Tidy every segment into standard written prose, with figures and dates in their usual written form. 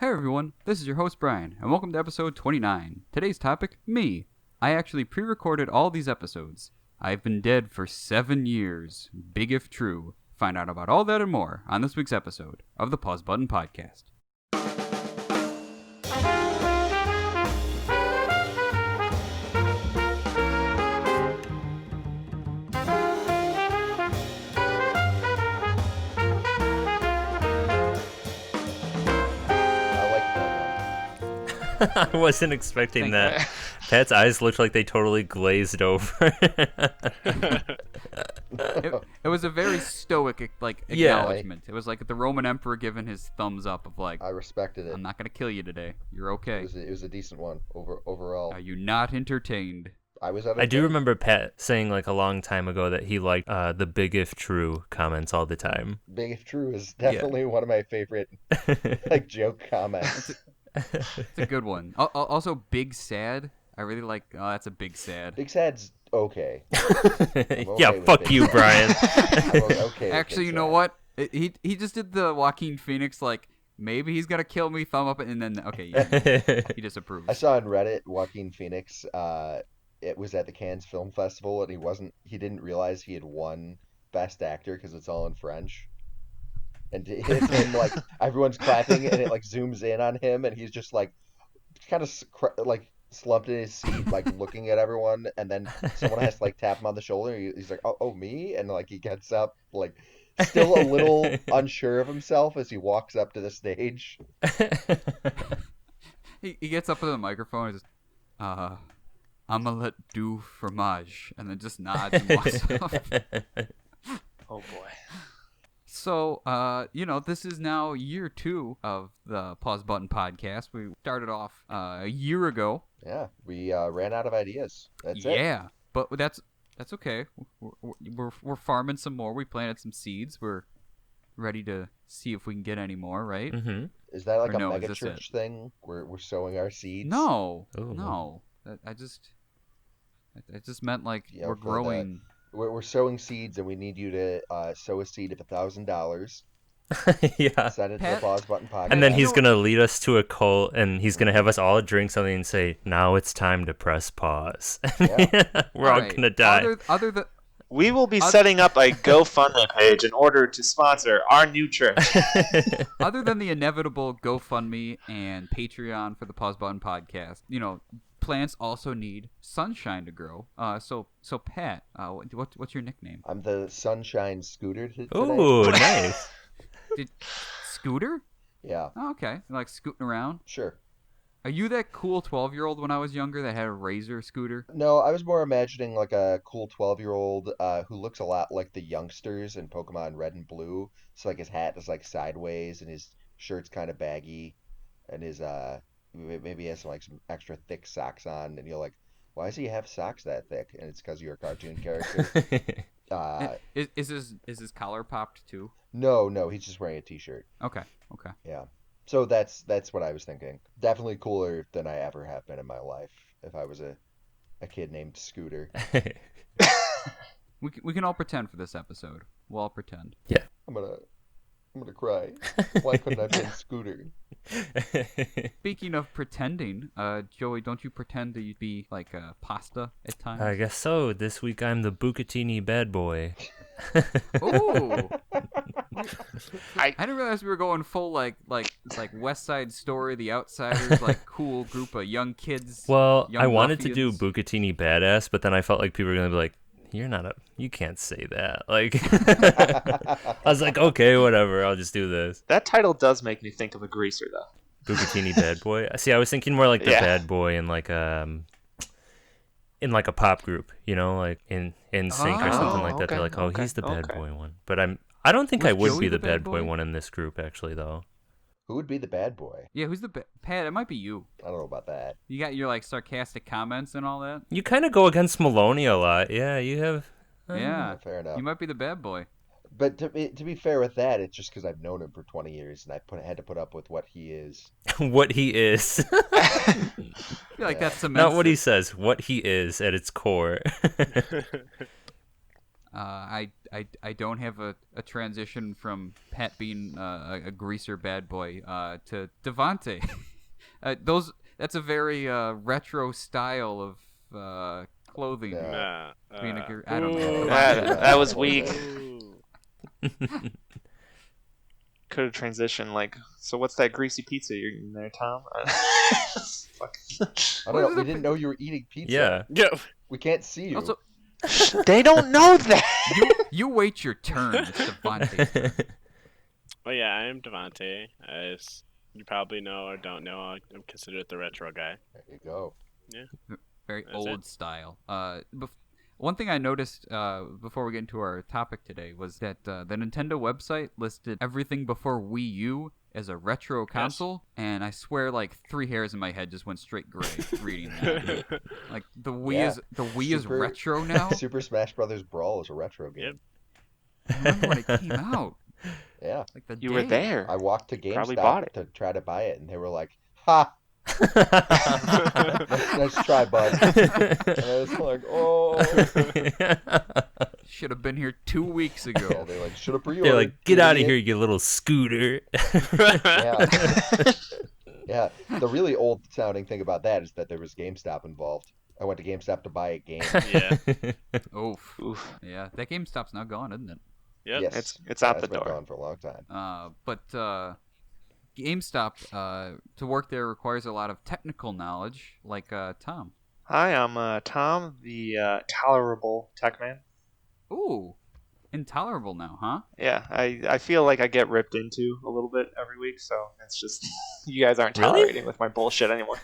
Hey everyone, this is your host Brian, and welcome to episode 29. Today's topic, me. I actually pre-recorded all these episodes. I've been dead for 7 years. Big if true. Find out about all that and more on this week's episode of the Pause Button Podcast. I wasn't expecting that. Pat's eyes looked like they totally glazed over. It was a very stoic acknowledgement. It was like the Roman emperor giving his thumbs up of like, I respected it. I'm not going to kill you today. You're okay. It was a decent one overall. Are you not entertained? I do remember Pat saying like a long time ago that he liked the big if true comments all the time. Big if true is definitely one of my favorite like joke comments. It's a good one. Also, big sad. I really like. Oh, that's a big sad. Big sad's okay. Yeah, fuck you, Brian. Okay. Actually, you know what? He just did the Joaquin Phoenix like maybe he's gonna kill me. Thumb up, and then okay, yeah, he disapproves. I saw on Reddit Joaquin Phoenix. It was at the Cannes Film Festival, and he didn't realize he had won Best Actor because it's all in French. And it hits him like everyone's clapping, and it like zooms in on him, and he's just like kind of like slumped in his seat, like looking at everyone, and then someone has to like tap him on the shoulder. And he's like, "Oh, me!" And like he gets up, like still a little unsure of himself as he walks up to the stage. He gets up to the microphone and just, "Omelette du fromage," and then just nods and walks off. Oh boy. So, this is now year 2 of the Pause Button Podcast. We started off a year ago. Yeah, we ran out of ideas. That's it. Yeah, but that's okay. We're farming some more. We planted some seeds. We're ready to see if we can get any more, right? Mm-hmm. Is that like or a no, mega church thing? We're sowing our seeds? No, Ooh. no. I just meant like Yeah, we're growing. We're sowing seeds, and we need you to sow a seed of $1,000. Yeah. Send it to the Pause Button Podcast. And then he's going to lead us to a cult, and he's going to have us all drink something and say, now it's time to press pause. Yeah. We're all going to die. Other than We will be setting up a GoFundMe page in order to sponsor our new church. Other than the inevitable GoFundMe and Patreon for the Pause Button Podcast, plants also need sunshine to grow. So Pat, what's your nickname? I'm the Sunshine Scooter today. Ooh, nice. Scooter? Yeah, Oh, okay. Like scooting around. sure. Are you that cool 12-year-old when I was younger that had a Razor scooter? No, I was more imagining like a cool 12-year-old who looks a lot like the youngsters in Pokemon Red and Blue. So like his hat is like sideways, and his shirt's kind of baggy, and his maybe he has some extra thick socks on, and you're like, why does he have socks that thick? And it's because you're a cartoon character. Is his collar popped too? No, he's just wearing a t-shirt. Okay. Yeah. So that's what I was thinking. Definitely cooler than I ever have been in my life if I was a kid named Scooter. We can all pretend for this episode. We'll all pretend. Yeah. I'm gonna cry. Why couldn't I have been Scooter? Speaking of pretending, Joey, don't you pretend to be like pasta at times? I guess so. This week I'm the Bucatini bad boy. Ooh. I didn't realize we were going full like West Side Story, The Outsiders, like cool group of young kids. Well, young I wanted to do ruffians. Bucatini badass, but then I felt like people were gonna be like, you can't say that. Like, I was like, okay, whatever, I'll just do this. that title does make me think of a greaser, though. Bucatini bad boy. See, I was thinking more like the Yeah. bad boy in like a pop group, like in Sync or something like that. okay, They're like, oh, he's the bad okay. boy one. But I don't think Was I would Joey be the the bad bad boy boy? one in this group actually, though. Who would be the bad boy? Yeah, who's the Pat? It might be you. I don't know about that. You got your like sarcastic comments and all that. You kind of go against Maloney a lot. Yeah, you have. Yeah, Fair enough. you might be the bad boy. But to be fair with that, it's just because I've known him for 20 years and I had to put up with what he is. What he is. I feel like Yeah. that's Not what he says, what he is at its core. I don't have a transition from Pat being a greaser bad boy to Devante. That's a very retro style of clothing. Being I don't know. That was weak. Ooh. Could have transitioned like. So what's that greasy pizza you're eating there, Tom? Fuck. I don't know. We didn't know you were eating pizza. Yeah. We can't see you. Also, They don't know that. you wait your turn. It's Devante. Well, yeah, I am Devante. As you probably know or don't know, I'm considered the retro guy. There you go. Very That's old it. style. One thing I noticed before we get into our topic today was that the Nintendo website listed everything before Wii U as a retro console, and I swear, like 3 hairs in my head just went straight gray reading that. Like the Wii is Super- retro now. Super Smash Brothers Brawl is a retro game. Yep. I remember when it came out. Yeah. Like the You day. were there. I walked to Probably bought GameStop it. to try to buy it, and they were like, "Ha! Nice try, bud." And I was like, "Oh." Should have been here 2 weeks ago. Yeah, they're like, "Should have pre-ordered." They're like, get out of idiot." here, you little scooter. Yeah. Yeah. The really old sounding thing about that is that there was GameStop involved. I went to GameStop to buy a game. Yeah. Oof. Oof. Yeah, that GameStop's now gone, isn't it? Yep. Yes. It's out That's the been door. gone for a long time. But GameStop, to work there requires a lot of technical knowledge, like Tom. Hi, I'm Tom, the tolerable tech man. Ooh, intolerable now, huh? Yeah, I feel like I get ripped into a little bit every week, so it's just you guys aren't Really? tolerating with my bullshit anymore.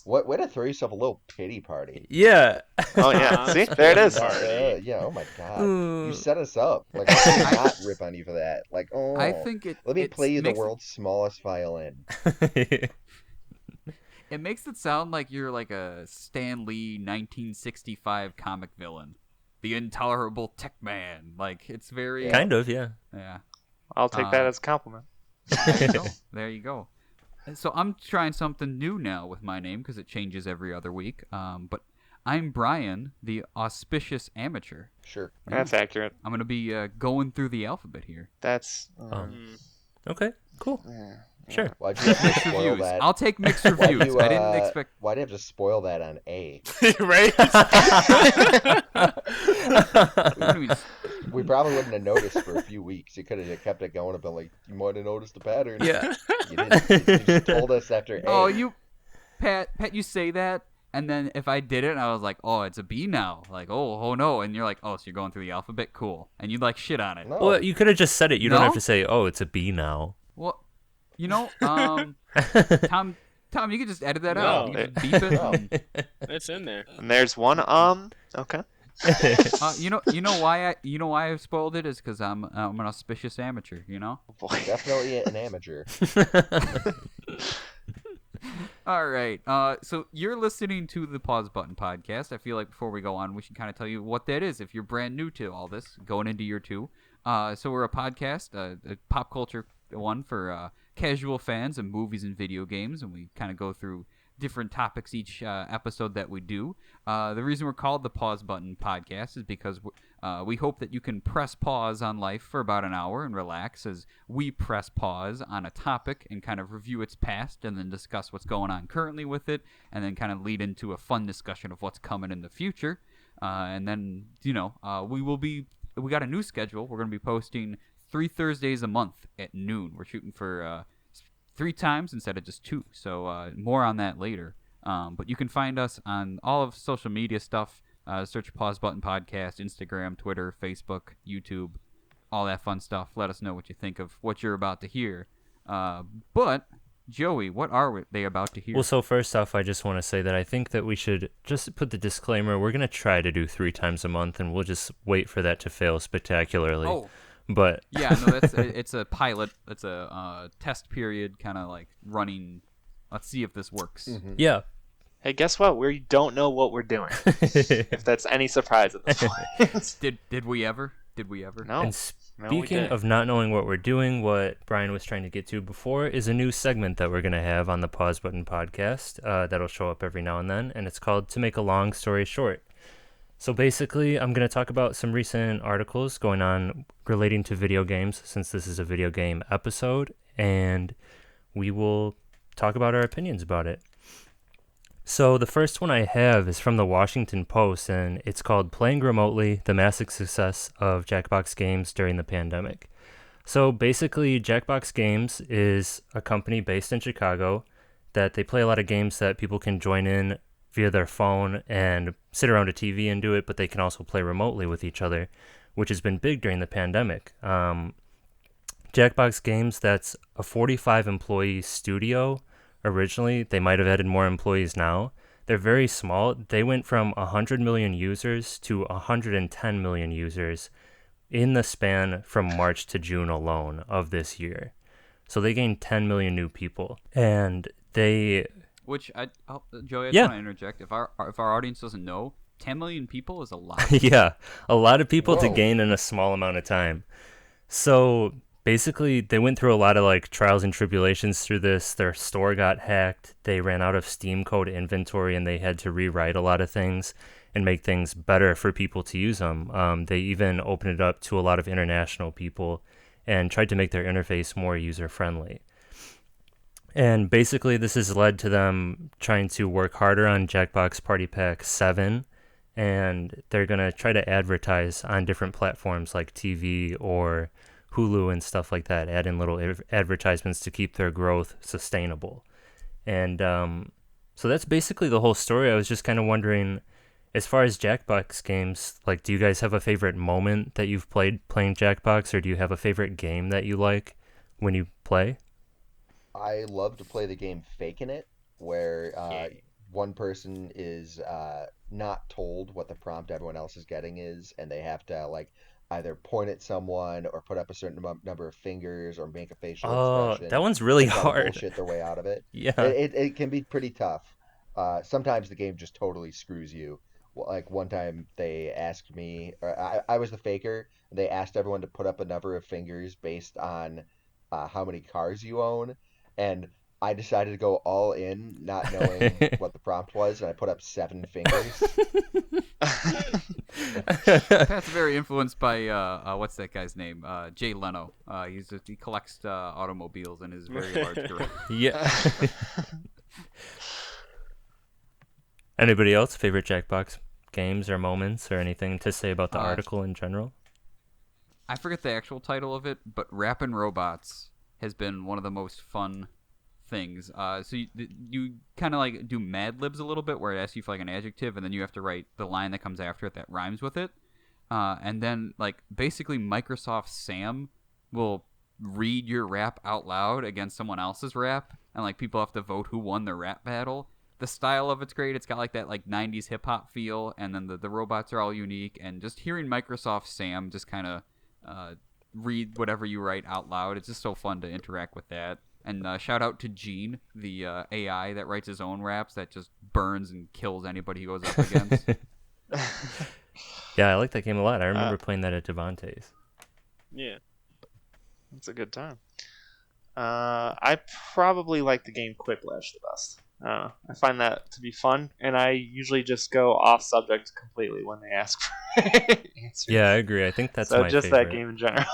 What? Way to throw yourself a little pity party. Yeah. Oh yeah, see, there it is. Party. Yeah. Oh my God. Ooh. You set us up. Like, I could not rip on you for that. Like, oh. I think it. Let me it's- play you the makes it- world's smallest violin. It makes it sound like you're like a Stan Lee 1965 comic villain, the intolerable tech man. Like it's very. Kind of, yeah. Yeah. I'll take that as a compliment. There you go. There you go. So I'm trying something new now with my name because it changes every other week. But I'm Brian, the auspicious amateur. Sure. That's accurate. I'm gonna be going through the alphabet here. That's Okay, cool. yeah. Sure. Why'd you have to Mixed spoil reviews. that? I'll take mixed Why'd reviews. you, I didn't expect. Why'd you have to spoil that on A? Right? What do you mean? We probably wouldn't have noticed for a few weeks. You could have kept it going and been like, you might have noticed the pattern. Yeah. You didn't. You just told us after A. Oh, Pat, you say that, and then if I did it, I was like, oh, it's a B now. Like, oh no, and you're like, oh, so you're going through the alphabet, cool, and you like shit on it. No. Well, you could have just said it. You don't No? have to say, oh, it's a B now. Well, you know, Tom, you could just edit that No. out. You can just beep it. No. It's in there. And there's one okay. You know why I spoiled it is because I'm an auspicious amateur. You know. Oh, boy. Definitely an amateur. All right. So you're listening to the Pause Button podcast. I feel like before we go on, we should kind of tell you what that is. If you're brand new to all this, going into year 2. So we're a podcast, a pop culture one for casual fans of movies and video games, and we kind of go through different topics each episode that we do. The reason we're called the Pause Button podcast is because we hope that you can press pause on life for about an hour and relax as we press pause on a topic and kind of review its past and then discuss what's going on currently with it and then kind of lead into a fun discussion of what's coming in the future. And then, we got a new schedule. We're going to be posting 3 Thursdays a month at noon. We're shooting for 3 times instead of just 2. So more on that later. But you can find us on all of social media stuff. Search Pause Button Podcast, Instagram, Twitter, Facebook, YouTube, all that fun stuff. Let us know what you think of what you're about to hear. But, Joey, what are they about to hear? Well, so first off, I just want to say that I think that we should just put the disclaimer. We're going to try to do 3 times a month, and we'll just wait for that to fail spectacularly. Oh. But Yeah, no, it's a pilot. It's a test period, kind of like running. Let's see if this works. Mm-hmm. yeah. Hey, guess what? We don't know what we're doing. If that's any surprise at this point. Did we ever? Did we ever? No. And speaking of not knowing what we're doing, what Brian was trying to get to before is a new segment that we're going to have on the Pause Button podcast that'll show up every now and then, and it's called To Make a Long Story Short. So basically, I'm going to talk about some recent articles going on relating to video games, since this is a video game episode, and we will talk about our opinions about it. So the first one I have is from the Washington Post, and it's called Playing Remotely, the Massive Success of Jackbox Games During the Pandemic. So basically, Jackbox Games is a company based in Chicago that they play a lot of games that people can join in via their phone and sit around a TV and do it, but they can also play remotely with each other, which has been big during the pandemic. Jackbox Games, that's a 45-employee studio originally. They might have added more employees now. They're very small. They went from 100 million users to 110 million users in the span from March to June alone of this year. So they gained 10 million new people. And they... Which, Joey, I just Yeah. want to interject. If our audience doesn't know, 10 million people is a lot. Yeah, a lot of people to Whoa. gain in a small amount of time. So basically, they went through a lot of like trials and tribulations through this. Their store got hacked. They ran out of Steam code inventory, and they had to rewrite a lot of things and make things better for people to use them. They even opened it up to a lot of international people and tried to make their interface more user-friendly. And basically, this has led to them trying to work harder on Jackbox Party Pack 7, and they're going to try to advertise on different platforms like TV or Hulu and stuff like that, add in little advertisements to keep their growth sustainable. And so that's basically the whole story. I was just kind of wondering, as far as Jackbox games, like, do you guys have a favorite moment that you've played playing Jackbox, or do you have a favorite game that you like when you play? I love to play the game Faking It, where one person is not told what the prompt everyone else is getting is, and they have to like either point at someone or put up a certain number of fingers or make a facial Oh, expression. that one's really and try to hard. bullshit their way out of it. Yeah. It can be pretty tough. Sometimes the game just totally screws you. Like one time they asked me, or I was the faker, and they asked everyone to put up a number of fingers based on how many cars you own, and I decided to go all in, not knowing what the prompt was, and I put up 7 fingers. Pat's very influenced by what's that guy's name? Jay Leno. He collects automobiles in his very large garage. Yeah. Anybody else favorite Jackbox games or moments or anything to say about the article in general? I forget the actual title of it, but Rappin' Robots has been one of the most fun things. So you kind of like do Mad Libs a little bit, where it asks you for like an adjective, and then you have to write the line that comes after it that rhymes with it. And then like basically Microsoft Sam will read your rap out loud against someone else's rap, and like people have to vote who won the rap battle. The style of it's great. It's got like that like 90s hip hop feel, and then the robots are all unique, and just hearing Microsoft Sam just kind of read whatever you write out loud. It's just so fun to interact with that. And shout out to Gene, the AI that writes his own raps that just burns and kills anybody he goes up against. Yeah, I like that game a lot. I remember playing that at Devante's. Yeah. It's a good time. I probably like the game Quiplash the best. I find that to be fun, and I usually just go off subject completely when they ask for answers. Yeah, I agree. I think that's so my just favorite. that game in general.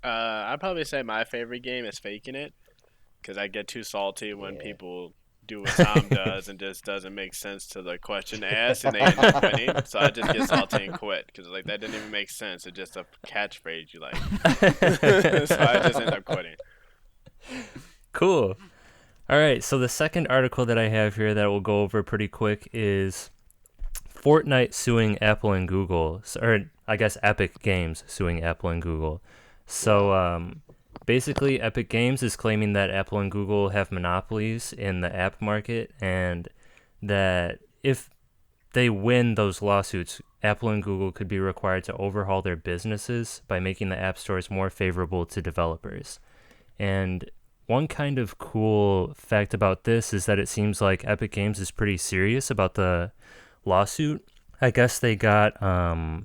I'd probably say my favorite game is Faking It, because I get too salty when people do what Tom does and just doesn't make sense to the question asked, and they end up winning. So I just get salty and quit, because like that didn't even make sense. It's just a catchphrase you like. So I just end up quitting. Cool. All right, so the second article that I have here that we'll go over pretty quick is Fortnite suing Apple and Google, or I guess Epic Games suing Apple and Google. So basically, Epic Games is claiming that Apple and Google have monopolies in the app market, and that if they win those lawsuits, Apple and Google could be required to overhaul their businesses by making the app stores more favorable to developers. And one kind of cool fact about this is that it seems like Epic Games is pretty serious about the lawsuit. I guess they got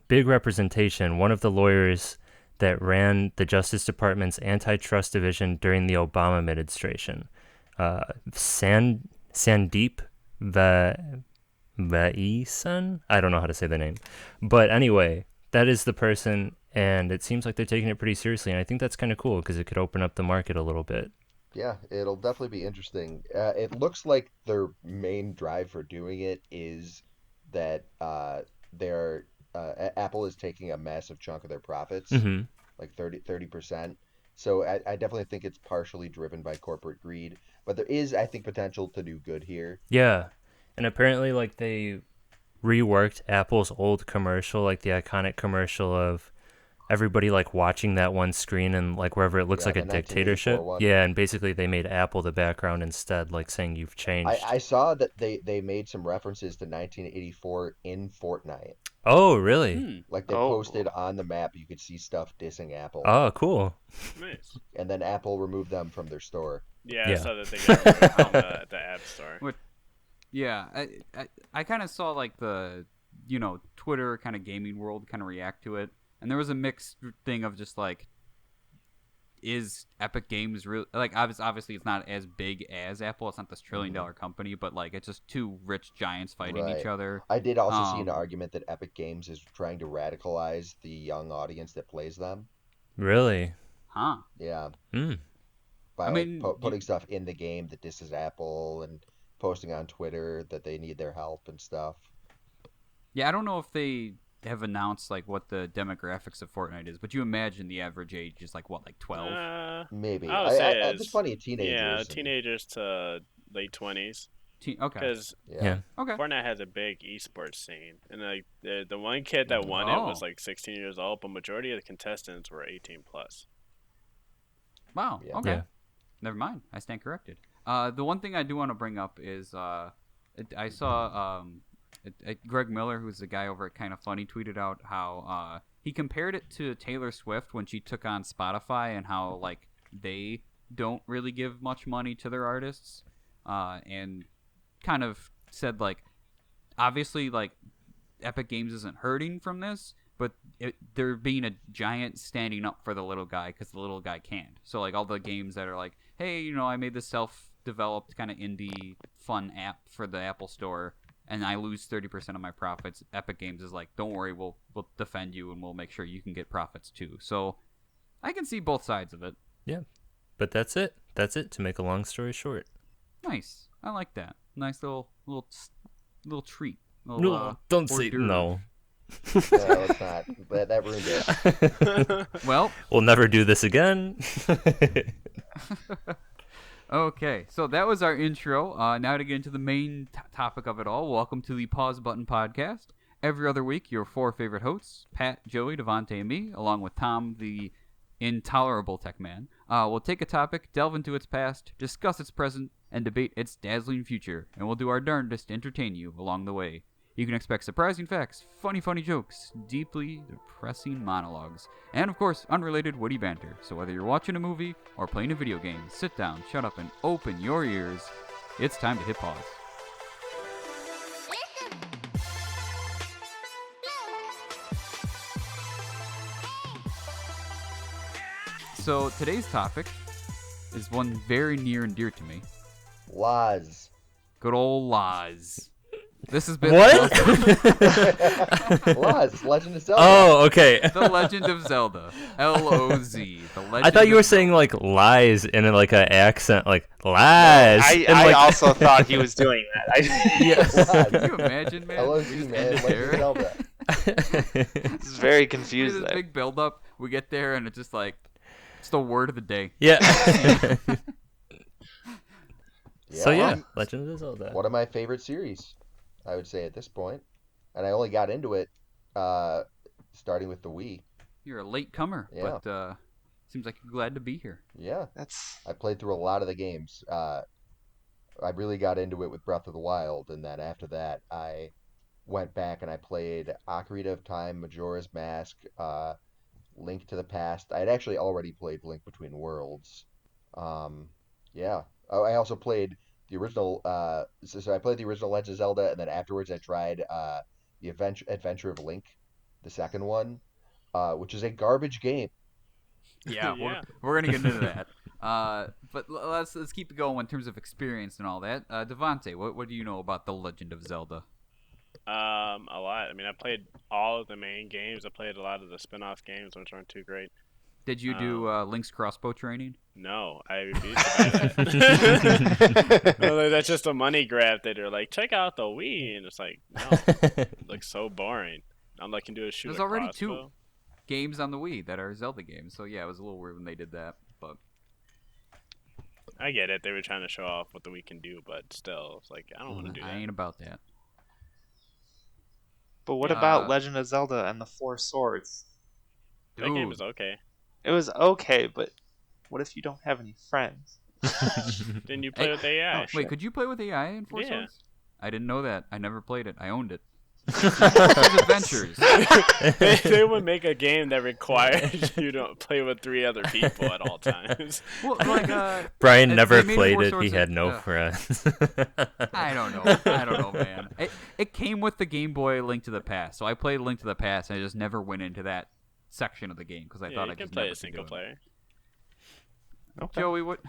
big representation. One of the lawyers that ran the Justice Department's antitrust division during the Obama administration, Sandeep Maison? I don't know how to say the name. But anyway, that is the person, and it seems like they're taking it pretty seriously, and I think that's kind of cool because it could open up the market a little bit. Yeah, it'll definitely be interesting. It looks like their main drive for doing it is that they're Apple is taking a massive chunk of their profits, Hmm. like 30%. So I definitely think it's partially driven by corporate greed, but there is, I think, potential to do good here. Yeah, and apparently, like, they reworked Apple's old commercial, like the iconic commercial of everybody like watching that one screen and like wherever it looks Yeah, like a the 1984 dictatorship. one. Yeah, and basically they made Apple the background instead, like saying you've I, changed. I saw that they made some references to 1984 in Fortnite. Oh, really? Hmm. Like they Oh. posted on the map, you could see stuff dissing Apple, Oh, cool. Nice. and then Apple removed them from their store. Yeah, Yeah. I saw that they got rid of it on the App Store. What? Yeah, I kind of saw like the Twitter kind of gaming world kind of react to it, and there was a mixed thing of just like, is Epic Games real? Like obviously it's not as big as Apple. It's not this $1 trillion company, but like it's just two rich giants fighting each Right. other. I did also see an Um, argument that Epic Games is trying to radicalize the young audience that plays them. Really? Huh? Yeah, Hmm. by I like mean, putting stuff in the game that disses Apple and posting on Twitter that they need their help and stuff. Yeah, I don't know if they have announced like what the demographics of Fortnite is, but you imagine the average age is like what, like 12? Maybe. I would say There's it's plenty of teenagers. Yeah, and- teenagers to late 20s. Okay. Because Yeah. Okay. Fortnite has a big esports scene, and like the one kid that won it was Oh. like 16 years old, but majority of the contestants were 18 plus. Wow. Yeah. Okay. Yeah. Never mind. I stand corrected. The one thing I do want to bring up is I saw Greg Miller, who's the guy over at Kind of Funny, tweeted out how he compared it to Taylor Swift when she took on Spotify and how like they don't really give much money to their artists, and kind of said like obviously like Epic Games isn't hurting from this, but they're being a giant standing up for the little guy because the little guy can't. So like all the games that are like, hey, I made this self-developed kind of indie fun app for the Apple Store, and I lose 30% of my profits. Epic Games is like, don't worry, we'll defend you and we'll make sure you can get profits too. So I can see both sides of it. Yeah. But that's it. That's it, to make a long story short. Nice. I like that. Nice little treat. No, Little, don't hors say d'oeuvre. no. No, it's not. That ruined it. Well, We'll never do this again. okay, so that was our intro. Now to get into the main topic of it all. Welcome to the Pause Button Podcast. Every other week, your four favorite hosts, Pat, Joey, Devontae, and me, along with Tom, the intolerable tech man, will take a topic, delve into its past, discuss its present, and debate its dazzling future, and we'll do our darndest to entertain you along the way. You can expect surprising facts, funny jokes, deeply depressing monologues, and of course, unrelated witty banter. So whether you're watching a movie or playing a video game, sit down, shut up, and open your ears. It's time to hit pause. So today's topic is one very near and dear to me. Laws. Good old laws. This has been What? Laws. Legend of Zelda. Oh, okay. The Legend of Zelda. L-O-Z. The Legend I thought you of were saying Zelda. like lies in like an accent, like lies. I and, like, also thought he was doing that. Can you imagine, man? LOZ, We just man. ended Legend there. of Zelda. It's very We had confused this there. big build up. We get there and it's just like, it's the word of the day. Yeah. Yeah, So yeah, um, Legend of Zelda. one of my favorite series, I would say at this point, and I only got into it starting with the Wii. You're a late comer, Yeah. but seems like you're glad to be here. Yeah, That's I played through a lot of the games. I really got into it with Breath of the Wild, and then after that, I went back and I played Ocarina of Time, Majora's Mask, Link to the Past. I had actually already played Link Between Worlds. Yeah. Oh, I also played the original. So I played the original Legend of Zelda, and then afterwards I tried the Adventure of Link, the second one, which is a garbage game. Yeah, Yeah. we're gonna get into that. But let's keep it going in terms of experience and all that. Devontae, what do you know about the Legend of Zelda? A lot. I mean, I played all of the main games. I played a lot of the spin-off games, which aren't too great. Did you do Link's crossbow training? No, I refuse to buy that. No, that's just a money grab that they're like, check out the Wii, and it's like, no, it looks so boring. All I can do is shoot There's a already crossbow. 2 games on the Wii that are Zelda games, so yeah, it was a little weird when they did that, but I get it. They were trying to show off what the Wii can do, but still, it's like, I don't want to do I that. ain't about that. But what about Legend of Zelda and the Four Swords? That game Dude. was okay. It was okay, but what if you don't have any friends? Didn't you play with AI? Wait, could you play with AI in Four Yeah. Swords? I didn't know that. I never played it. I owned it. Adventures. They would make a game that requires you to play with 3 other people at all times. Well, like, Brian they never made played Four it. He Swords had of- no friends. I don't know, man. It came with the Game Boy Link to the Past, so I played Link to the Past, and I just never went into that section of the game because I Yeah, thought you I can just play never a could single do it. player. Okay. Joey, what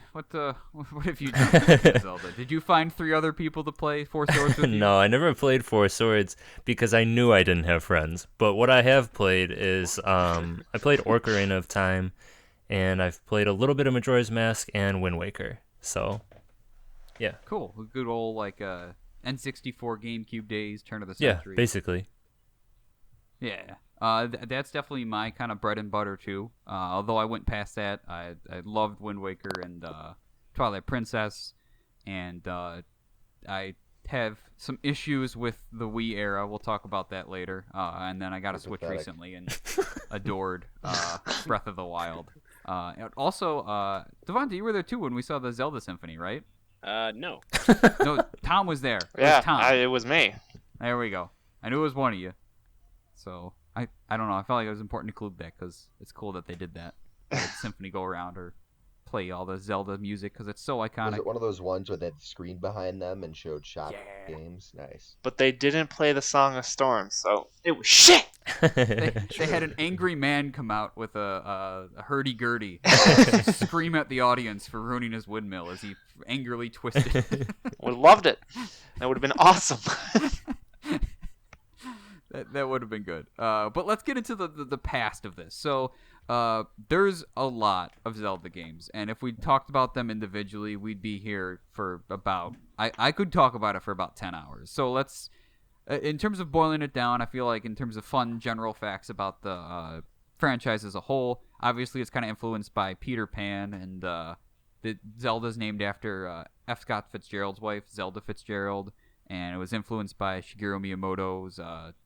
have you done with Zelda? Did you find 3 other people to play Four Swords with you? No, I never played Four Swords because I knew I didn't have friends. But what I have played is I played Ocarina of Time, and I've played a little bit of Majora's Mask and Windwaker. So, yeah. Cool. Good old like N64 GameCube days, turn of the Yeah, century. basically. Yeah. That's definitely my kind of bread and butter too. Although I went past that, I loved Wind Waker and Twilight Princess, and I have some issues with the Wii era. We'll talk about that later. And then I got a Switch Pathetic. recently and adored Breath of the Wild. And also, Devonta, you were there too when we saw the Zelda Symphony, right? No. No, Tom was there. It Yeah, was Tom. it was me. There we go. I knew it was one of you. So I don't know. I felt like it was important to include that because it's cool that they did that. Let Symphony go around or play all the Zelda music because it's so Was iconic. it one of those ones where they had the screen behind them and showed shot Yeah. games? Nice. But they didn't play the Song of Storms, so it was shit! They had an angry man come out with a hurdy-gurdy scream at the audience for ruining his windmill as he angrily twisted. Would have loved it. That would have been awesome. That would have been good. But let's get into the past of this. So there's a lot of Zelda games, and if we talked about them individually, we'd be here for about... I could talk about it for about 10 hours. So let's... in terms of boiling it down, I feel like in terms of fun general facts about the franchise as a whole, obviously it's kind of influenced by Peter Pan, and the Zelda's named after F. Scott Fitzgerald's wife, Zelda Fitzgerald. And it was influenced by Shigeru Miyamoto's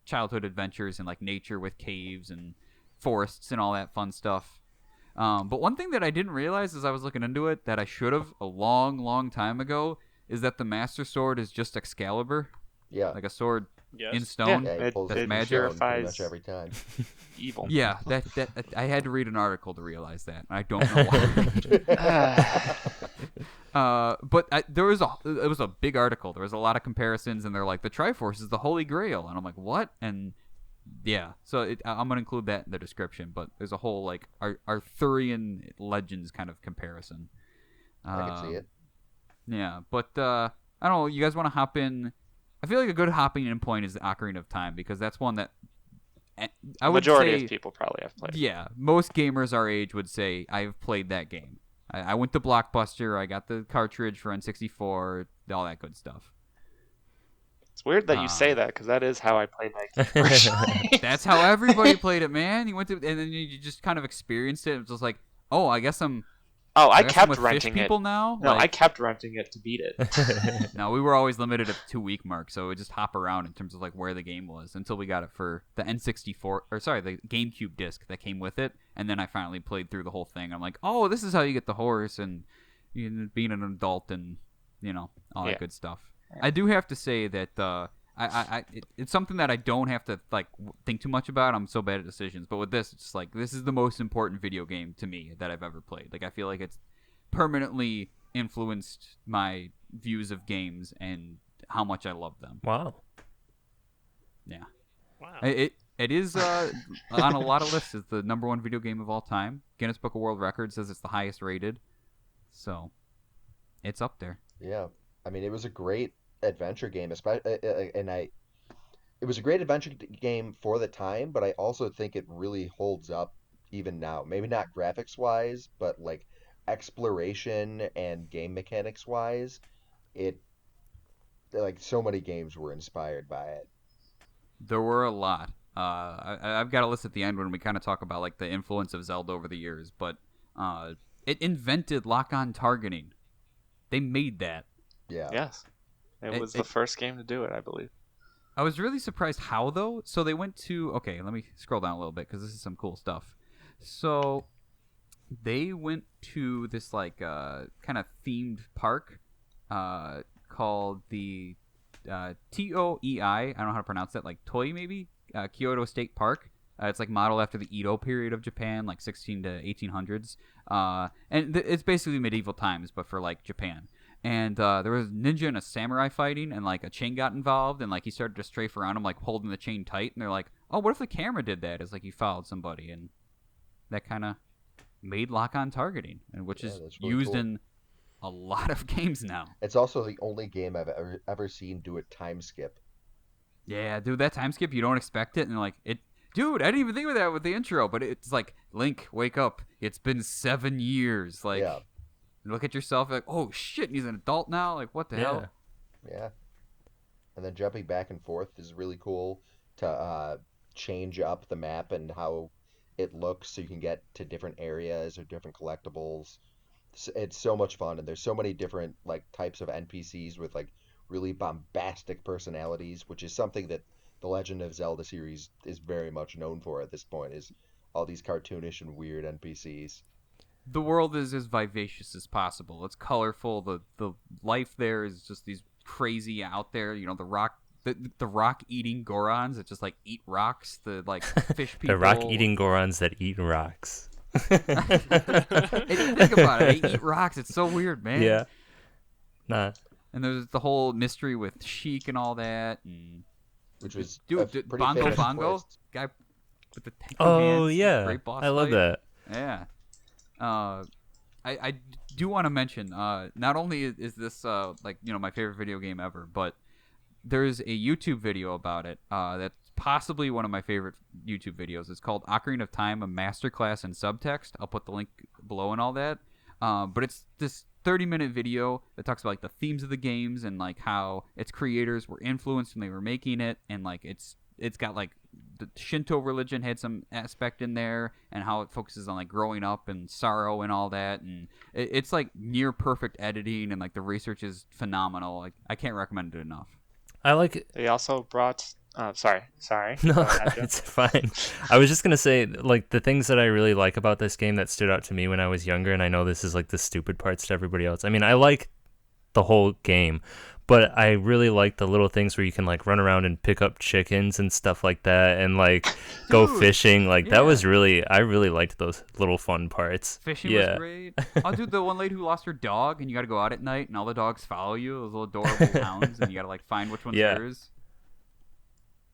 childhood adventures in like nature with caves and forests and all that fun stuff. But one thing that I didn't realize as I was looking into it that I should have a long, long time ago is that the Master Sword is just Excalibur, Yeah. like a sword Yes. in stone. Yeah, it- he pulls that's it magic. pretty purifies- much every time. Evil. Yeah, that I had to read an article to realize that. I don't know why. But it was a big article. There was a lot of comparisons, and they're like, the Triforce is the Holy Grail, and I'm like, what? And yeah, so I'm gonna include that in the description. But there's a whole like Arthurian legends kind of comparison. I can see it. Yeah, but I don't know. You guys want to hop in? I feel like a good hopping in point is the Ocarina of Time because that's one that I would Majority say, of people probably have played. yeah, most gamers our age would say I've played that game. I went to Blockbuster. I got the cartridge for N64. All that good stuff. It's weird that you say that because that is how I played that game. originally. That's how everybody played it, man. You went to, and then you just kind of experienced it. It was just like, oh, I guess I'm. Oh, I guess I'm kept with renting fish it. people now. No, I Like, kept renting it to beat it. no, we were always limited at the 2-week mark, so we just hop around in terms of like where the game was until we got it for the N64, or sorry, the GameCube disc that came with it, and then I finally played through the whole thing. I'm like, oh, this is how you get the horse and being an adult and all Yeah. that good stuff. I do have to say that it's something that I don't have to like think too much about. I'm so bad at decisions, but with this, it's just like this is the most important video game to me that I've ever played. Like I feel like it's permanently influenced my views of games and how much I love them. Wow. Yeah, Wow. it is on a lot of lists as the #1 video game of all time. Guinness Book of World Records says it's the highest rated, so it's up there. Yeah, I mean, it was a great adventure game, especially, and it was a great adventure game for the time, but I also think it really holds up even now. Maybe not graphics wise, but like exploration and game mechanics wise, it like so many games were inspired by it. There were a lot. I've got a list at the end when we kind of talk about like the influence of Zelda over the years, but it invented lock-on targeting. They made that. Yeah. Yes. It was the first game to do it, I believe. I was really surprised how though. So they went to okay. Let me scroll down a little bit because this is some cool stuff. So they went to this like kind of themed park called the TOEI. I don't know how to pronounce that. Like Toi maybe Kyoto State Park. It's like modeled after the Edo period of Japan, like 16 to 1800s, and it's basically medieval times, but for like Japan. And there was a ninja and a samurai fighting, and like a chain got involved, and like he started to strafe around him, like holding the chain tight. And they're like, "Oh, what if the camera did that?" It's like he followed somebody, and that kind of made lock-on targeting, and which is that's really used cool. in a lot of games now. It's also the only game I've ever seen do a time skip. Yeah, dude, that time skip you don't expect it, and like it. Dude, I didn't even think of that with the intro, but it's like Link, wake up! It's been 7 years. Like, Yeah. look at yourself, like, oh shit, he's an adult now. Like, what the hell? Yeah. And then jumping back and forth is really cool to change up the map and how it looks so you can get to different areas or different collectibles. It's so much fun, and there's so many different like types of NPCs with like really bombastic personalities, which is something that the Legend of Zelda series is very much known for at this point, is all these cartoonish and weird NPCs. The world is as vivacious as possible. It's colorful. The life there is just these crazy out there. You know, the rock eating Gorons that just like eat rocks. The like fish people. The rock eating Gorons that eat rocks. Think about it. They eat rocks. It's so weird, man. Yeah. Nah. And there's the whole mystery with Sheik and all that. And Which was dude, a pretty Bongo famous Bongo twist. guy with the tank Oh hands, yeah. great boss I love fight. that. Yeah. I do want to mention, not only is this like my favorite video game ever, but there's a YouTube video about it. That's possibly one of my favorite YouTube videos. It's called Ocarina of Time, a masterclass in subtext. I'll put the link below and all that. But it's this 30-minute video that talks about like the themes of the games and like how its creators were influenced when they were making it, and like it's got like the Shinto religion had some aspect in there, and how it focuses on like growing up and sorrow and all that, and it's like near perfect editing, and like the research is phenomenal. Like I can't recommend it enough. I like it. They also brought. Sorry. No, Go ahead, Joe. it's fine. I was just gonna say, like, the things that I really like about this game that stood out to me when I was younger, and I know this is like the stupid parts to everybody else. I mean, I like the whole game, but I really like the little things where you can like run around and pick up chickens and stuff like that, and like go Dude, fishing. Like yeah. that was I really liked those little fun parts. Fishing Yeah. was great. Oh, dude, the one lady who lost her dog, and you got to go out at night, and all the dogs follow you. Those little adorable hounds, and you got to like find which one's Yeah. yours.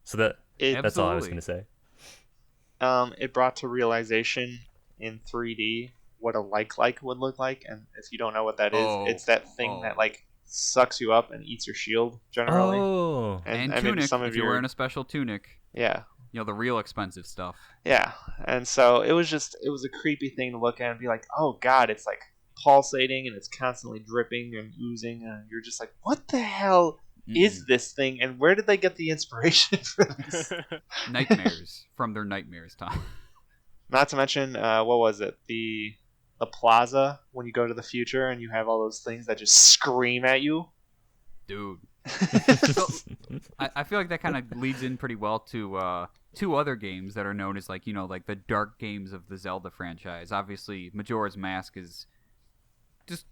So that's all I was Absolutely. gonna say. It brought to realization in 3D what a like would look like, and if you don't know what that is, it's that thing that like sucks you up and eats your shield generally. Oh, And I mean, tunic, some of if you're your wearing a special tunic. yeah, The real expensive stuff. yeah, and so it was a creepy thing to look at and be like, oh god, it's like pulsating and it's constantly dripping and oozing, and you're just like, what the hell is this thing, and where did they get the inspiration for this? Nightmares from their nightmares, Tom. Not to mention, what was it? The plaza when you go to the future and you have all those things that just scream at you. Dude. So, I feel like that kind of leads in pretty well to two other games that are known as like like the dark games of the Zelda franchise. Obviously, Majora's Mask is just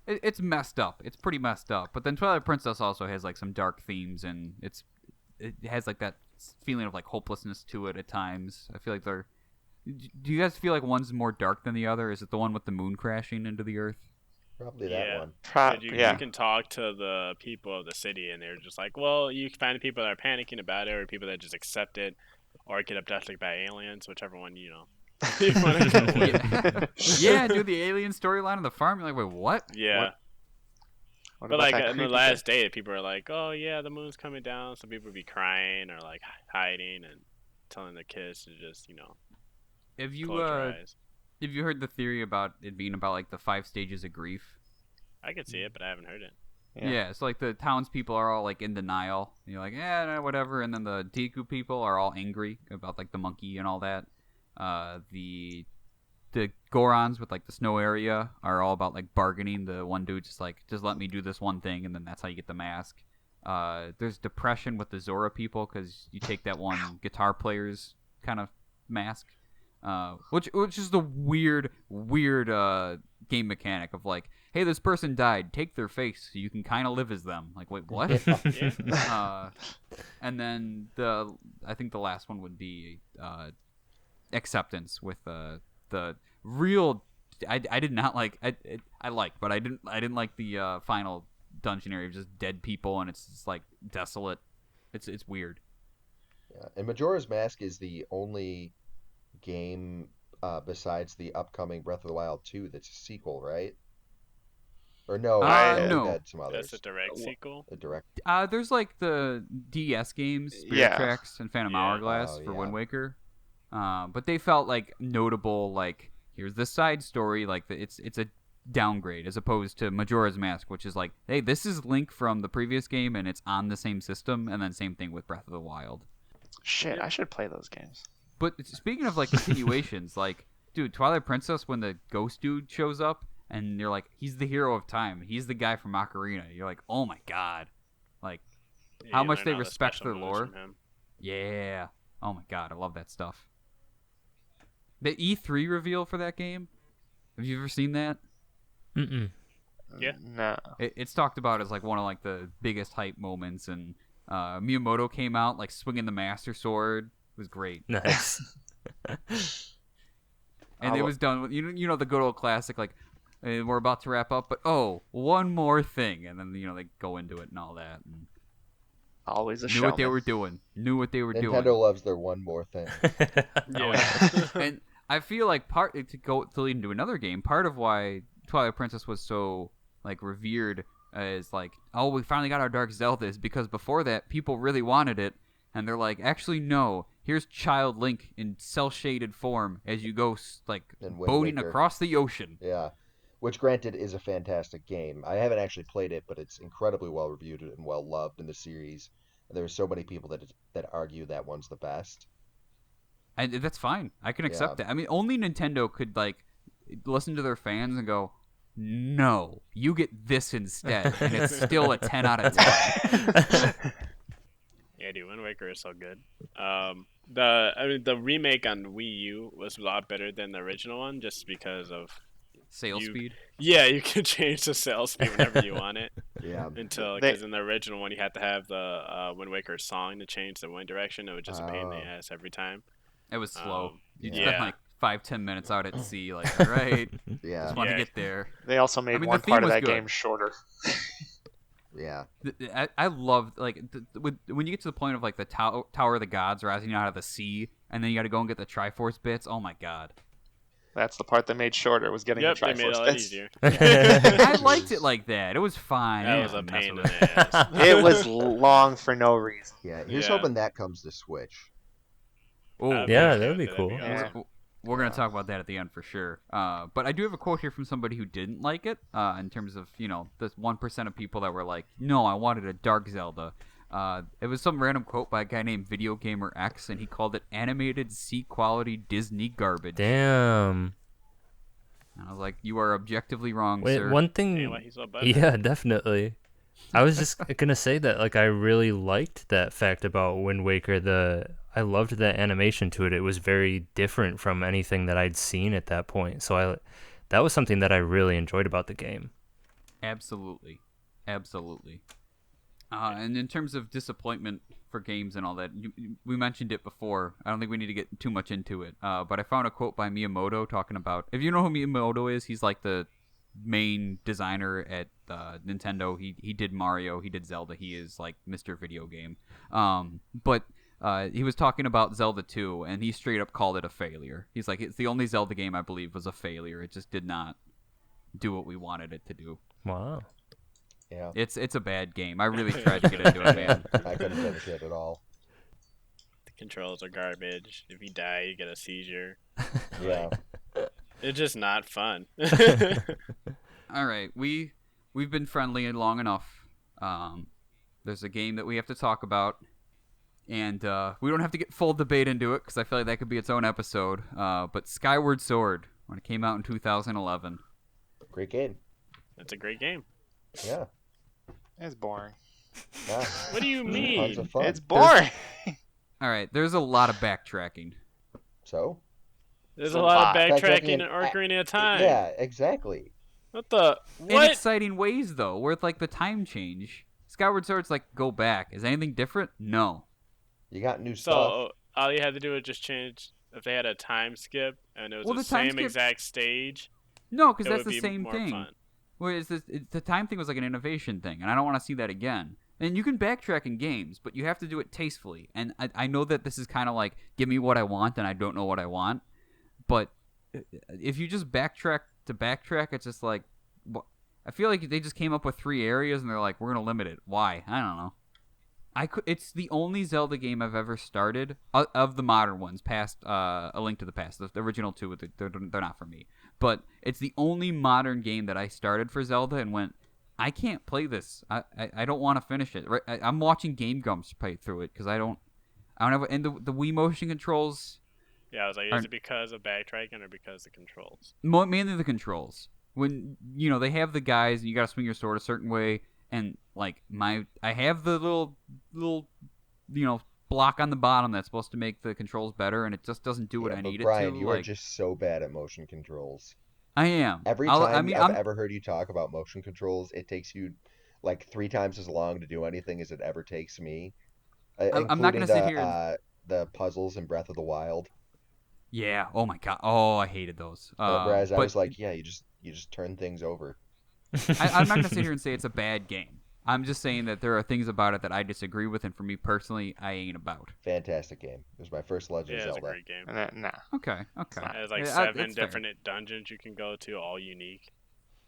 it's messed up. It's pretty messed up. But then Twilight Princess also has like some dark themes, and it has like that feeling of like hopelessness to it at times. I feel like they're. Do you guys feel like one's more dark than the other? Is it the one with the moon crashing into the earth? Probably that one. You Yeah. can talk to the people of the city, and they're just like, well, you can find people that are panicking about it, or people that just accept it, or get abducted by aliens, whichever one, you want to go with. Yeah, dude, the alien storyline on the farm. You're like, wait, what? Yeah. What? What But about like that in the creepy last bit? day, people are like, "Oh yeah, the moon's coming down." Some people would be crying or like hiding and telling their kids to just Have you close your eyes. have you heard the theory about it being about like the 5 stages of grief? I could see it, but I haven't heard it. Yeah, so like the townspeople are all like in denial. You're like, nah, whatever, and then the Deku people are all angry about like the monkey and all that. The Gorons with like the snow area are all about like bargaining. The one dude just let me do this one thing, and then that's how you get the mask. There's depression with the Zora people because you take that one guitar player's kind of mask, which is the weird game mechanic of like, hey, this person died, take their face so you can kind of live as them. Like, wait, what? And then I think the last one would be acceptance with the real. I did not like. I liked, but I didn't like the final dungeon area of just dead people, and it's just like desolate. It's weird. Yeah. And Majora's Mask is the only game besides the upcoming Breath of the Wild 2 that's a sequel, right? Or no, no. we've had some others. That's a direct sequel. A direct. There's like the DS games, Spirit Yeah. Tracks and Phantom Yeah. Hourglass Oh, for yeah. Wind Waker. But they felt like notable. Like, here's the side story. Like it's a downgrade as opposed to Majora's Mask, which is like, hey, this is Link from the previous game and it's on the same system. And then same thing with Breath of the Wild. Shit, I should play those games. But speaking of like continuations, like, dude, Twilight Princess, when the ghost dude shows up and you're like, he's the hero of time. He's the guy from Ocarina. You're like, oh my god, like Yeah, how you much learn they all the respect special their moves lore. from him. Yeah. Oh my god, I love that stuff. The E3 reveal for that game. Have you ever seen that? Mm-mm. Yeah. No. It's talked about as like one of like the biggest hype moments, and Miyamoto came out like swinging the Master Sword. It was great. Nice. And it was done with you know the good old classic like, we're about to wrap up, but oh, one more thing, and then they go into it and all that. And Always a knew what they showman. were doing. Knew what they were Nintendo doing. loves their one more thing. Yeah. And I feel like to lead into another game, part of why Twilight Princess was so like revered is like, oh, we finally got our Dark Zelda, is because before that people really wanted it, and they're like, actually no, here's Child Link in cell shaded form as you go like And Wind boating Waker. across the ocean. Yeah. Which, granted, is a fantastic game. I haven't actually played it, but it's incredibly well reviewed and well loved in the series. And there are so many people that argue that one's the best. And that's fine. I can accept Yeah. that. I mean, only Nintendo could like listen to their fans and go, no, you get this instead, and it's still a 10 out of 10. Yeah, dude, Wind Waker is so good. The remake on Wii U was a lot better than the original one, just because of Sales speed. Yeah, you can change the sales speed whenever you want it. Yeah. Because in the original one you had to have the Wind Waker song to change the wind direction. It was just a pain in the ass every time. It was slow. You yeah. spent like 5-10 minutes out at sea, like, all right, Yeah. just want to Yeah. get there. They also made I mean, one the theme part of was that good. game shorter. Yeah. I loved like when you get to the point of like the Tower of the Gods rising out of the sea, and then you got to go and get the Triforce bits. Oh my god. That's the part they made shorter, was getting Yep, the they made it a Triforce lot bits. easier. I liked it like that. It was fine. That I was a didn't mess pain in with it. the ass. It was long for no reason. Yeah. Here's Yeah. hoping that comes to Switch. Oh, Yeah, that would be cool. awesome. We're going to talk about that at the end for sure. But I do have a quote here from somebody who didn't like it, in terms of, this 1% of people that were like, no, I wanted a Dark Zelda. It was some random quote by a guy named Video Gamer X, and he called it animated C-quality Disney garbage. Damn. And I was like, you are objectively wrong, Wait, sir. one thing. Damn, why he's so bad. Yeah, definitely. I was just gonna say that, like, I really liked that fact about Wind Waker. I loved the animation to it. It was very different from anything that I'd seen at that point. So that was something that I really enjoyed about the game. Absolutely. And in terms of disappointment for games and all that, we mentioned it before. I don't think we need to get too much into it. But I found a quote by Miyamoto talking about, if you know who Miyamoto is, he's like the main designer at Nintendo. He did Mario, he did Zelda. He is like Mr. Video Game. But he was talking about Zelda 2, and he straight up called it a failure. He's like, it's the only Zelda game I believe was a failure. It just did not do what we wanted it to do. Wow. Yeah. It's a bad game. I really tried to get into it, man. I couldn't finish it at all. The controls are garbage. If you die, you get a seizure. Yeah. It's just not fun. All right, we've been friendly long enough. There's a game that we have to talk about, and we don't have to get full debate into it because I feel like that could be its own episode. But Skyward Sword, when it came out in 2011. Great game. It's a great game. Yeah. It's boring. Yeah. What do you Tons mean? of fun. It's boring. All right, there's a lot of backtracking. So? There's It's a a lot of lot. backtracking Backtracking in and- Ocarina of Time. Yeah, exactly. What the? In What? exciting ways, though, with like the time change. Skyward Sword's like go back. Is anything different? No. You got new So stuff. all you had to do was just change. If they had a time skip and it was Well, the the time same skip- exact stage, No, because it that's would the be same more thing. fun. Whereas the time thing was like an innovation thing, and I don't want to see that again. And you can backtrack in games, but you have to do it tastefully. And I know that this is kind of like, give me what I want, and I don't know what I want. But if you just backtrack to backtrack, it's just like, I feel like they just came up with 3 areas, and they're like, we're going to limit it. Why? I don't know. It's the only Zelda game I've ever started, of the modern ones, past A Link to the Past. The original 2, they're not for me. But it's the only modern game that I started for Zelda and went, I can't play this. I don't want to finish it. Right? I'm watching Game Grumps play through it because I don't have. And the Wii motion controls, Yeah, I was like, is it because of backtracking or because of the controls? mainly the controls. When they have the guys and you got to swing your sword a certain way, and like I have the little block on the bottom that's supposed to make the controls better, and it just doesn't do what Yeah, I but need Brian, it to. you are just so bad at motion controls. I am. Every time I've ever heard you talk about motion controls, it takes you like 3 times as long to do anything as it ever takes me. I'm not gonna sit here the puzzles in Breath of the Wild. Yeah. Oh my god. Oh, I hated those. Whereas I but was like, yeah, you just turn things over. I'm not gonna sit here and say it's a bad game. I'm just saying that there are things about it that I disagree with, and for me personally, I ain't about. Fantastic game. It was my first Legend Yeah, of it's a Zelda. great game. Nah. Okay. It has like Yeah, 7 it's fair. different dungeons you can go to, all unique.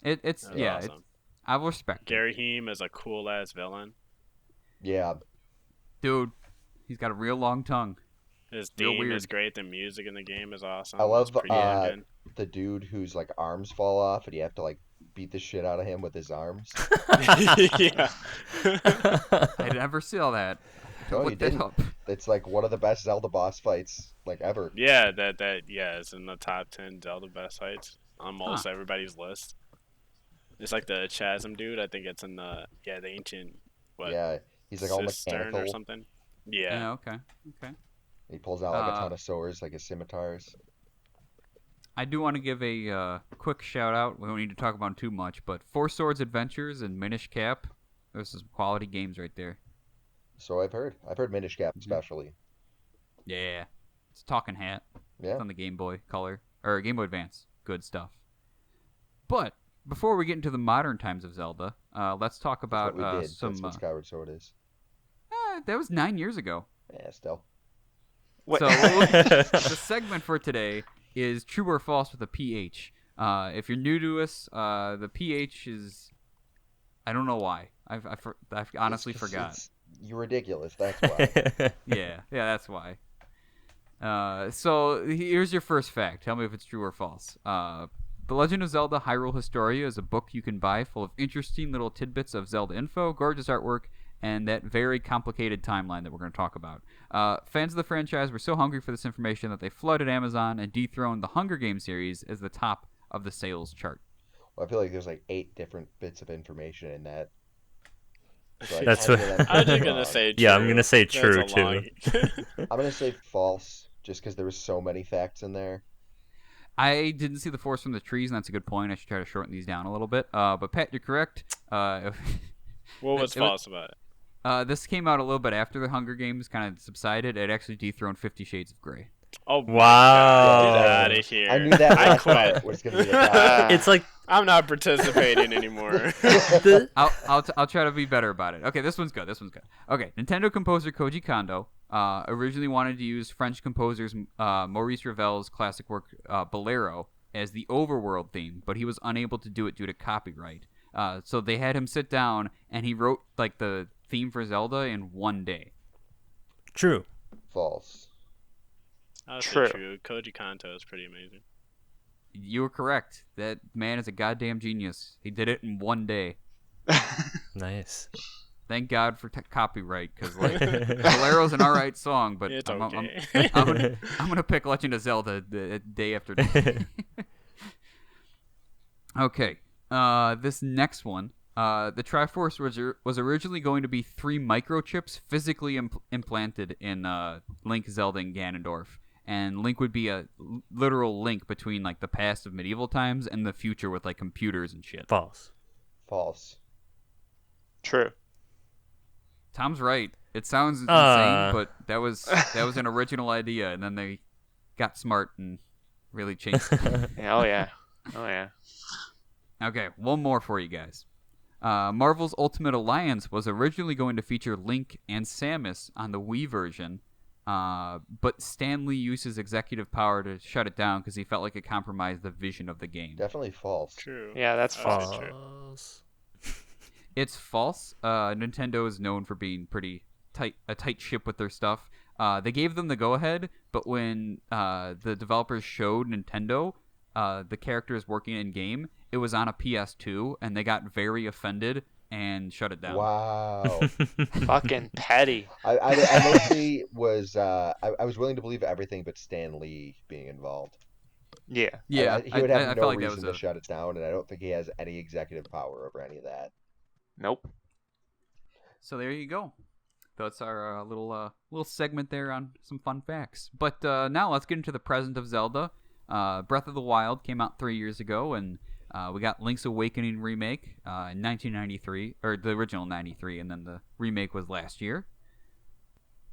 It's That's yeah. awesome. I will respect it. Gary Heem is a cool ass villain. Yeah, Dude. He's got a real long tongue. His Real theme weird. is great. The music in the game is awesome. I love It's pretty good. the dude whose like arms fall off and you have to like beat the shit out of him with his arms. Yeah. I never saw that. No, Look you that didn't. up. It's like one of the best Zelda boss fights like ever. Yeah, it's in the top 10 Zelda best fights on most everybody's list. It's like the Chasm dude. I think it's in the ancient Yeah, he's like all cistern mechanical. or something. Yeah. Yeah. Okay. He pulls out like a ton of swords, like his scimitars. I do want to give a quick shout out. We don't need to talk about them too much, but Four Swords Adventures and Minish Cap. Those are some quality games right there. So I've heard. I've heard Minish Cap especially. Yeah. It's Talking Hat. Yeah. It's on the Game Boy Color or Game Boy Advance. Good stuff. But before we get into the modern times of Zelda, let's talk That's about what we did. some. That's what Skyward Sword is. That was 9 years ago. Yeah, still. What? So the segment for today is True or False with a PH. If you're new to us, the PH is, I don't know why. I've honestly It's just- forgot. You're ridiculous. That's why. Yeah, that's why. So here's your first fact. Tell me if it's true or false. The Legend of Zelda Hyrule Historia is a book you can buy full of interesting little tidbits of Zelda info, gorgeous artwork, and that very complicated timeline that we're going to talk about. Fans of the franchise were so hungry for this information that they flooded Amazon and dethroned the Hunger Games series as the top of the sales chart. Well, I feel like there's like 8 different bits of information in that. So That's kinda what- get that I was just wrong. gonna say true. Yeah, I'm gonna say That's true, a long- I'm gonna say false, just because there was so many facts in there. I didn't see the forest from the trees, and that's a good point. I should try to shorten these down a little bit. But Pat, you're correct. What was It- false about it? This came out a little bit after the Hunger Games kind of subsided. It actually dethroned 50 Shades of Grey. Oh my Wow. God, get out of here! I knew that I last part quit. was gonna be the top. It's like I'm not participating anymore. the I'll try to be better about it. Okay, this one's good. Okay, Nintendo composer Koji Kondo originally wanted to use French composers Maurice Ravel's classic work Bolero as the overworld theme, but he was unable to do it due to copyright. So they had him sit down, and he wrote like the theme for Zelda in one day. True. False. I'll say True. true. Koji Kanto is pretty amazing. You were correct. That man is a goddamn genius. He did it in one day. Nice. Thank God for copyright, because like Bolero's an alright song, but It's I'm okay. gonna pick Legend of Zelda day after day. Okay, this next one, the Triforce was originally going to be 3 microchips physically implanted in Link, Zelda, and Ganondorf, and Link would be a literal link between like the past of medieval times and the future with like computers and shit. False. False. True. Tom's right. It sounds insane, but that was an original idea, and then they got smart and really changed it. Yeah, oh yeah. Oh yeah. Okay, one more for you guys. Marvel's Ultimate Alliance was originally going to feature Link and Samus on the Wii version, but Stan Lee used his executive power to shut it down because he felt like it compromised the vision of the game. Definitely false. True. Yeah, that's I'll false. say true. False. It's false. Nintendo is known for being a tight ship with their stuff. They gave them the go-ahead, but when the developers showed Nintendo the characters working in game, it was on a PS2, and they got very offended and shut it down. Wow. Fucking petty. I mostly was I was willing to believe everything but Stan Lee being involved. Yeah. Yeah, He would have I no felt like that reason was to shut it down, and I don't think he has any executive power over any of that. Nope. So there you go. That's our little segment there on some fun facts. But now let's get into the present of Zelda. Breath of the Wild came out 3 years ago, and we got Link's Awakening remake in 1993, or the original 93, and then the remake was last year.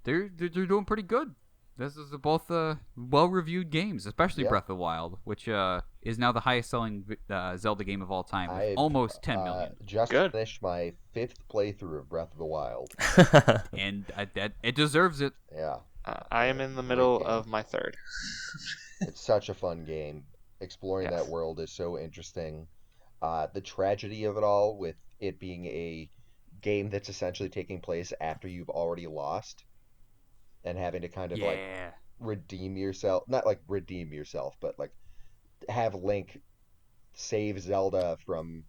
They're doing pretty good. This is both well-reviewed games, especially Yeah. Breath of the Wild, which is now the highest-selling Zelda game of all time, with I almost 10 million. Just Good. finished my 5th playthrough of Breath of the Wild. And it deserves it. Yeah, I am in the middle game. of my 3rd. it's such a fun game. Exploring Yes. that world is so interesting. The tragedy of it all, with it being a game that's essentially taking place after you've already lost, and having to kind of like Yeah. redeem yourself, not like redeem yourself, but like have Link save Zelda from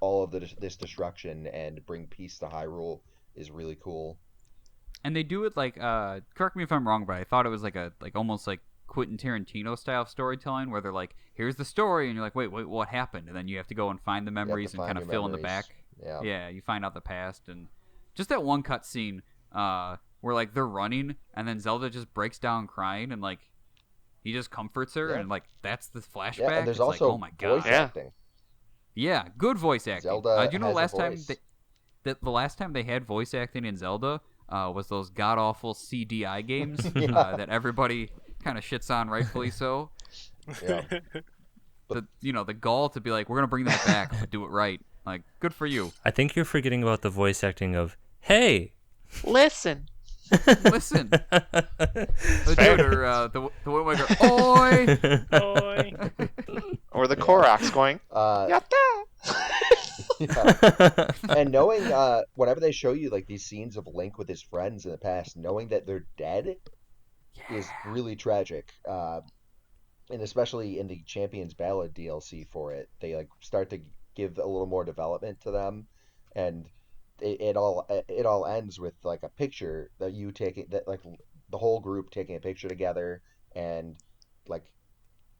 all of this destruction and bring peace to Hyrule is really cool. And they do it like correct me if I'm wrong, but I thought it was like almost like Quentin Tarantino style storytelling, where they're like, here's the story, and you're like, wait, what happened? And then you have to go and find the memories and find kind of your fill in the memories. back. Yeah. You find out the past, and just that one cutscene where like they're running, and then Zelda just breaks down crying, and like he just comforts her, Yeah. and like that's the flashback. Yeah, and there's it's also like, oh my god, voice Yeah. acting. yeah, good voice acting. Zelda Do you know has a last time voice. the last time they had voice acting in Zelda was those god awful CDI games Yeah. that everybody kind of shits on, rightfully so. Yeah. The gall to be like, we're gonna bring that back, but do it right. Like, good for you. I think you're forgetting about the voice acting of "Hey." Listen. Listen, the Windwaker, oi! Oi. Or the Koroks going, Yatta! Yeah. And knowing whenever they show you like these scenes of Link with his friends in the past, knowing that they're dead is really tragic. And especially in the Champions Ballad DLC for it, they like start to give a little more development to them, and it all ends with like a picture that you taking, that like the whole group taking a picture together, and like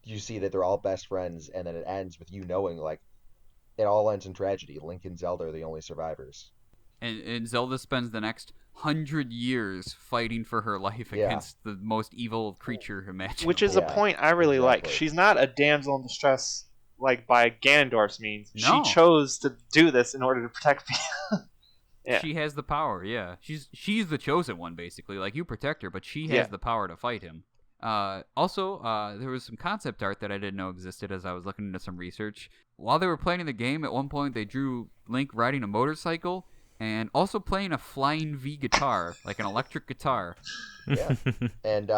you see that they're all best friends, and then it ends with you knowing like it all ends in tragedy. Link and Zelda are the only survivors. And Zelda spends the next 100 years fighting for her life Yeah. against the most evil creature imaginable. Which is a Yeah, point I really like. exactly. She's not a damsel in distress like by Ganondorf's means. No. She chose to do this in order to protect people. Yeah. She has the power, yeah. She's the chosen one, basically. Like, you protect her, but she has Yeah. the power to fight him. Also, there was some concept art that I didn't know existed as I was looking into some research. While they were playing the game, at one point they drew Link riding a motorcycle and also playing a flying V guitar, like an electric guitar. Yeah, and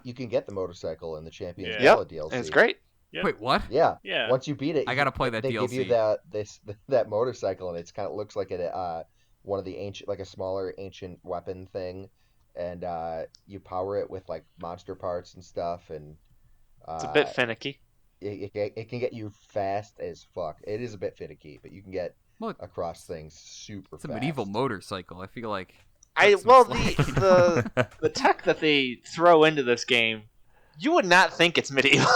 you can get the motorcycle in the Champions Yeah. Ballad DLC. And it's great. Yep. Wait, what? Yeah. Yeah. Once you beat it, I gotta play that they give you DLC. that motorcycle, and it's kind of looks like one of the ancient, like a smaller ancient weapon thing, and you power it with like monster parts and stuff, and It's a bit uh, finicky. it can get you fast as fuck. It is a bit finicky, but you can get Well, across things super it's a fast. medieval motorcycle. I feel like. I that's some well slack, the you know? the tech that they throw into this game, you would not think it's medieval.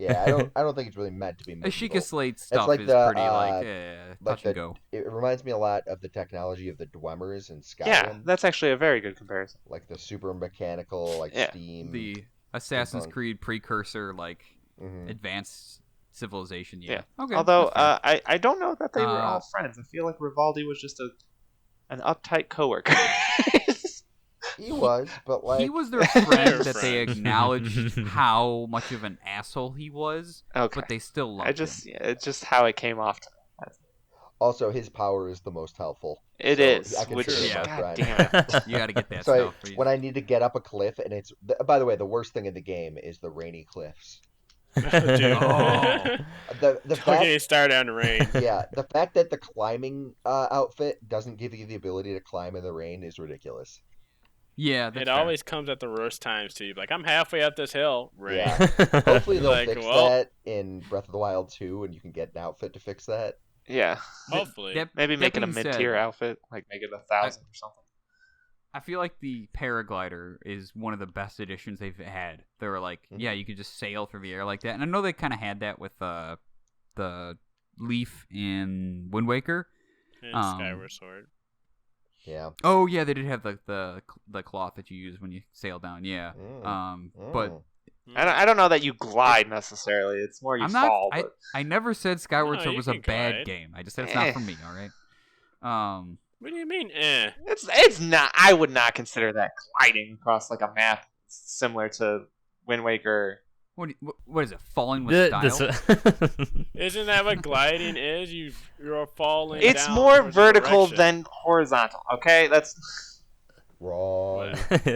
Yeah, I don't think it's really meant to be The medieval. Sheikah Slate stuff like is the, pretty like touch and go. It reminds me a lot of the technology of the Dwellers in Skyrim. Yeah, that's actually a very good comparison. Like the super mechanical, like Yeah. steam. The Assassin's steampunk. Creed precursor, like Mhm. advanced civilization. Yeah. Okay. Although that's fair. I don't know that they were all Uh, friends. I feel like Rivaldi was just an uptight coworker. He was, but like he was their friend that they friends. acknowledged how much of an asshole he was, Okay. but they still loved him. It's just how it came off to me. also his power is the most helpful. It So, is, I which consider is him my god friend. damn it. You got to get that So stuff. when I need to get up a cliff, and it's by the way, the worst thing in the game is the rainy cliffs. Dude. Oh. The Don't fact, get me started on the rain. yeah, the fact that the climbing outfit doesn't give you the ability to climb in the rain is ridiculous. Yeah, that's It fair. always comes at the worst times too. Like I'm halfway up this hill. Rain. Yeah. Hopefully they'll Like, fix well- that in Breath of the Wild 2, and you can get an outfit to fix that. Yeah. Hopefully. Maybe that make it a being said, mid-tier outfit, like make it 1,000 or something. I feel like the paraglider is one of the best additions they've had. They were like, Mhm. yeah, you could just sail through the air like that. And I know they kind of had that with the Leaf in Windwaker. And Um, Skyward Sword. Yeah. Oh yeah, they did have the cloth that you use when you sail down. Yeah. But Mm. I don't know that you glide necessarily. It's more you I'm not. fall. I, But I never said Skyward No, Sword you was a can bad glide. game. I just said it's not for me. All right. What do you mean? Eh. it's not. I would not consider that gliding across like a map similar to Wind Waker. What is it? Falling with style? Isn't that what gliding is? You're falling. It's down more towards a vertical direction. than horizontal. Okay, that's Wrong.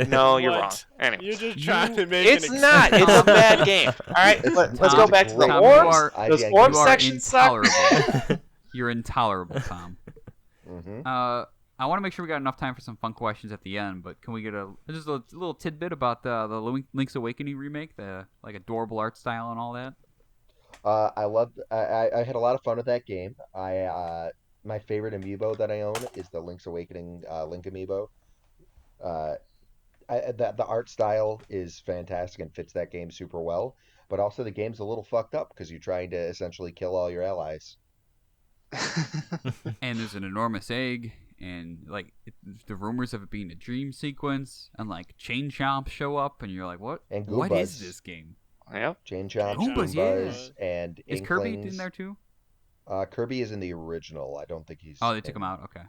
no, you're wrong. What? Anyway, You're just trying to make it's an not. It's a bad game. All right, It's let's not go back to the great. Tom, you orbs. are- Those IGN orb you are sections suck. intolerable. You're intolerable, Tom. Mm-hmm. I want to make sure we got enough time for some fun questions at the end, but can we get just a little tidbit about the Link's Awakening remake, the like adorable art style and all that? I loved. I had a lot of fun with that game. My favorite amiibo that I own is the Link's Awakening Link amiibo. The art style is fantastic and fits that game super well. But also the game's a little fucked up because you're trying to essentially kill all your allies. And there's an enormous egg, and like the rumors of it being a dream sequence, and like chain chomps show up, and you're like, what? And What is Goombas. this game? Yep. Chain Chomps, Goombas, Goombas, and Is Kirby Inklings. in there too? Kirby is in the original. I don't think he's. Oh, they took in- him out. Okay.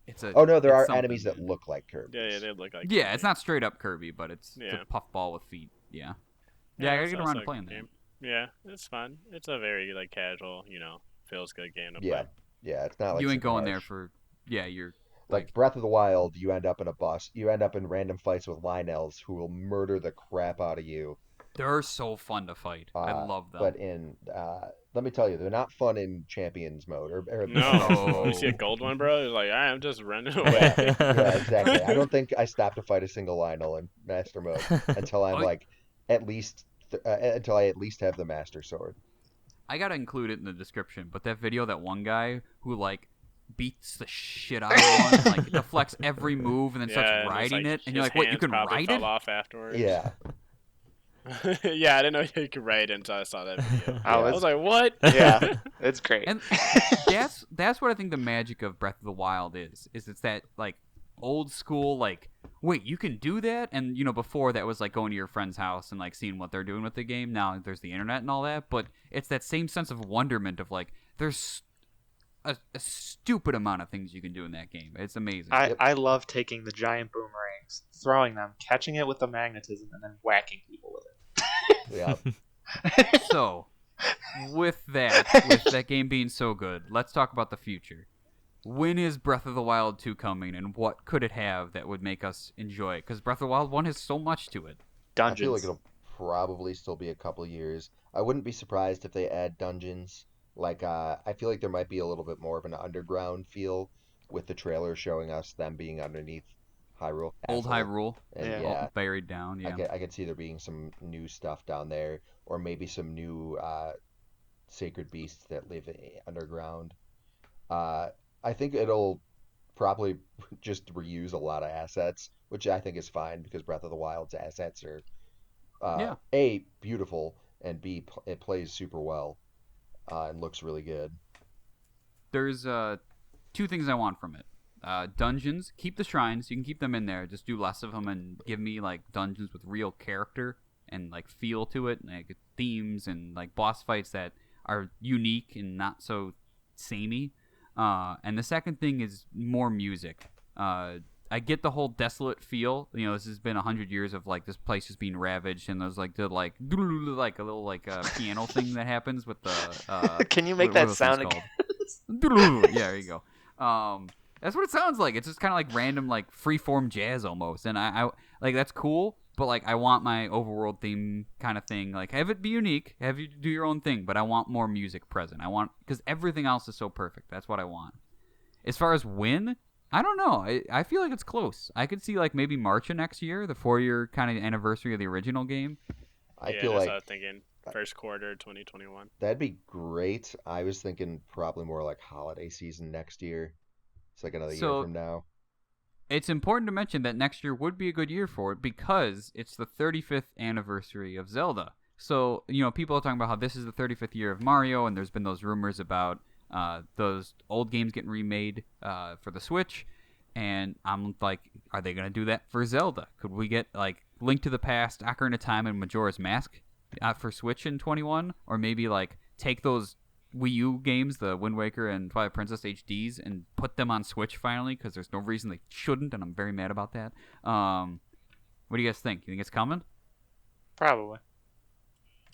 It's a. Oh no, there it's are something, enemies that man. look like Kirby. Yeah, they look like. Yeah, it's not straight up Kirby, but it's Yeah. the puffball with feet. Yeah. Yeah, I gotta it's get around also to a playing good that. game. Yeah, it's fun. It's a very like casual, feels good game to Yeah, play. yeah, it's not like You ain't super going there harsh. for. Yeah, you're. Like Breath of the Wild, you end up in a boss. You end up in random fights with Lynels who will murder the crap out of you. They're so fun to fight. I love them. But in, let me tell you, they're not fun in Champions mode or No, you see a No. gold one, bro. It's like I'm just running Yeah, away. yeah, exactly. I don't think I stopped to fight a single Lionel in Master Mode until I'm Oh, like until I at least have the Master Sword. I gotta include it in the description. But that video, that one guy who like beats the shit out of one, like deflects every move and then Yeah, starts and it's riding like it, and you're his like, "What? You hands can probably ride fell it?" off afterwards. Yeah, Yeah, I didn't know you could ride it until I saw that video. Oh, I was like, what? Yeah, it's great. And that's what I think the magic of Breath of the Wild is it's that like old school like, wait, you can do that? And before that was like going to your friend's house and like seeing what they're doing with the game. Now there's the internet and all that, but it's that same sense of wonderment of like there's a stupid amount of things you can do in that game. It's amazing. I love taking the giant boomerangs, throwing them, catching it with the magnetism, and then whacking people with it. yeah. So, with that game being so good, let's talk about the future. When is Breath of the Wild 2 coming, and what could it have that would make us enjoy it? Because Breath of the Wild 1 has so much to it. I feel Dungeons. like it'll probably still be a couple years. I wouldn't be surprised if they add dungeons. Like, I feel like there might be a little bit more of an underground feel with the trailer showing us them being underneath Hyrule Old Castle. Hyrule, And Yeah. yeah, buried down. Yeah. I could see there being some new stuff down there, or maybe some new sacred beasts that live underground. Uh, I think it'll probably just reuse a lot of assets, which I think is fine because Breath of the Wild's assets are Yeah. A, beautiful, and B, it plays super well and looks really good. There's two things I want from it. Dungeons, keep the shrines. You can keep them in there. Just do less of them and give me like dungeons with real character and like feel to it, like themes and like boss fights that are unique and not so samey. And the second thing is more music. I get the whole desolate feel. You know, this has been 100 years of like this place just being ravaged, and there's like the like a little like piano thing that happens with the. Can you make what that those sound things again? called? Yeah, there you go. That's what it sounds like. It's just kind of like random like freeform jazz almost, and I like that's cool. But like I want my overworld theme kind of thing. Like have it be unique, have you do your own thing, but I want more music present. I want because everything else is so perfect. That's what I want. As far as when. I don't know. I feel like it's close. I could see like maybe March of next year, the 4-year kind of anniversary of the original game. I yeah, feel that's like what I was thinking. First quarter 2021. that'd be great. I was thinking probably more like holiday season next year. It's like another year So- from now. It's important to mention that next year would be a good year for it because it's the 35th anniversary of Zelda. So, you know, people are talking about how this is the 35th year of Mario, and there's been those rumors about those old games getting remade for the Switch. And I'm like, are they going to do that for Zelda? Could we get, like, Link to the Past, Ocarina of Time, and Majora's Mask for Switch in 21? Or maybe, like, take those Wii U games, the Windwaker and Twilight Princess HDs, and put them on Switch finally, because there's no reason they shouldn't, and I'm very mad about that. What do you guys think? You think it's coming? Probably.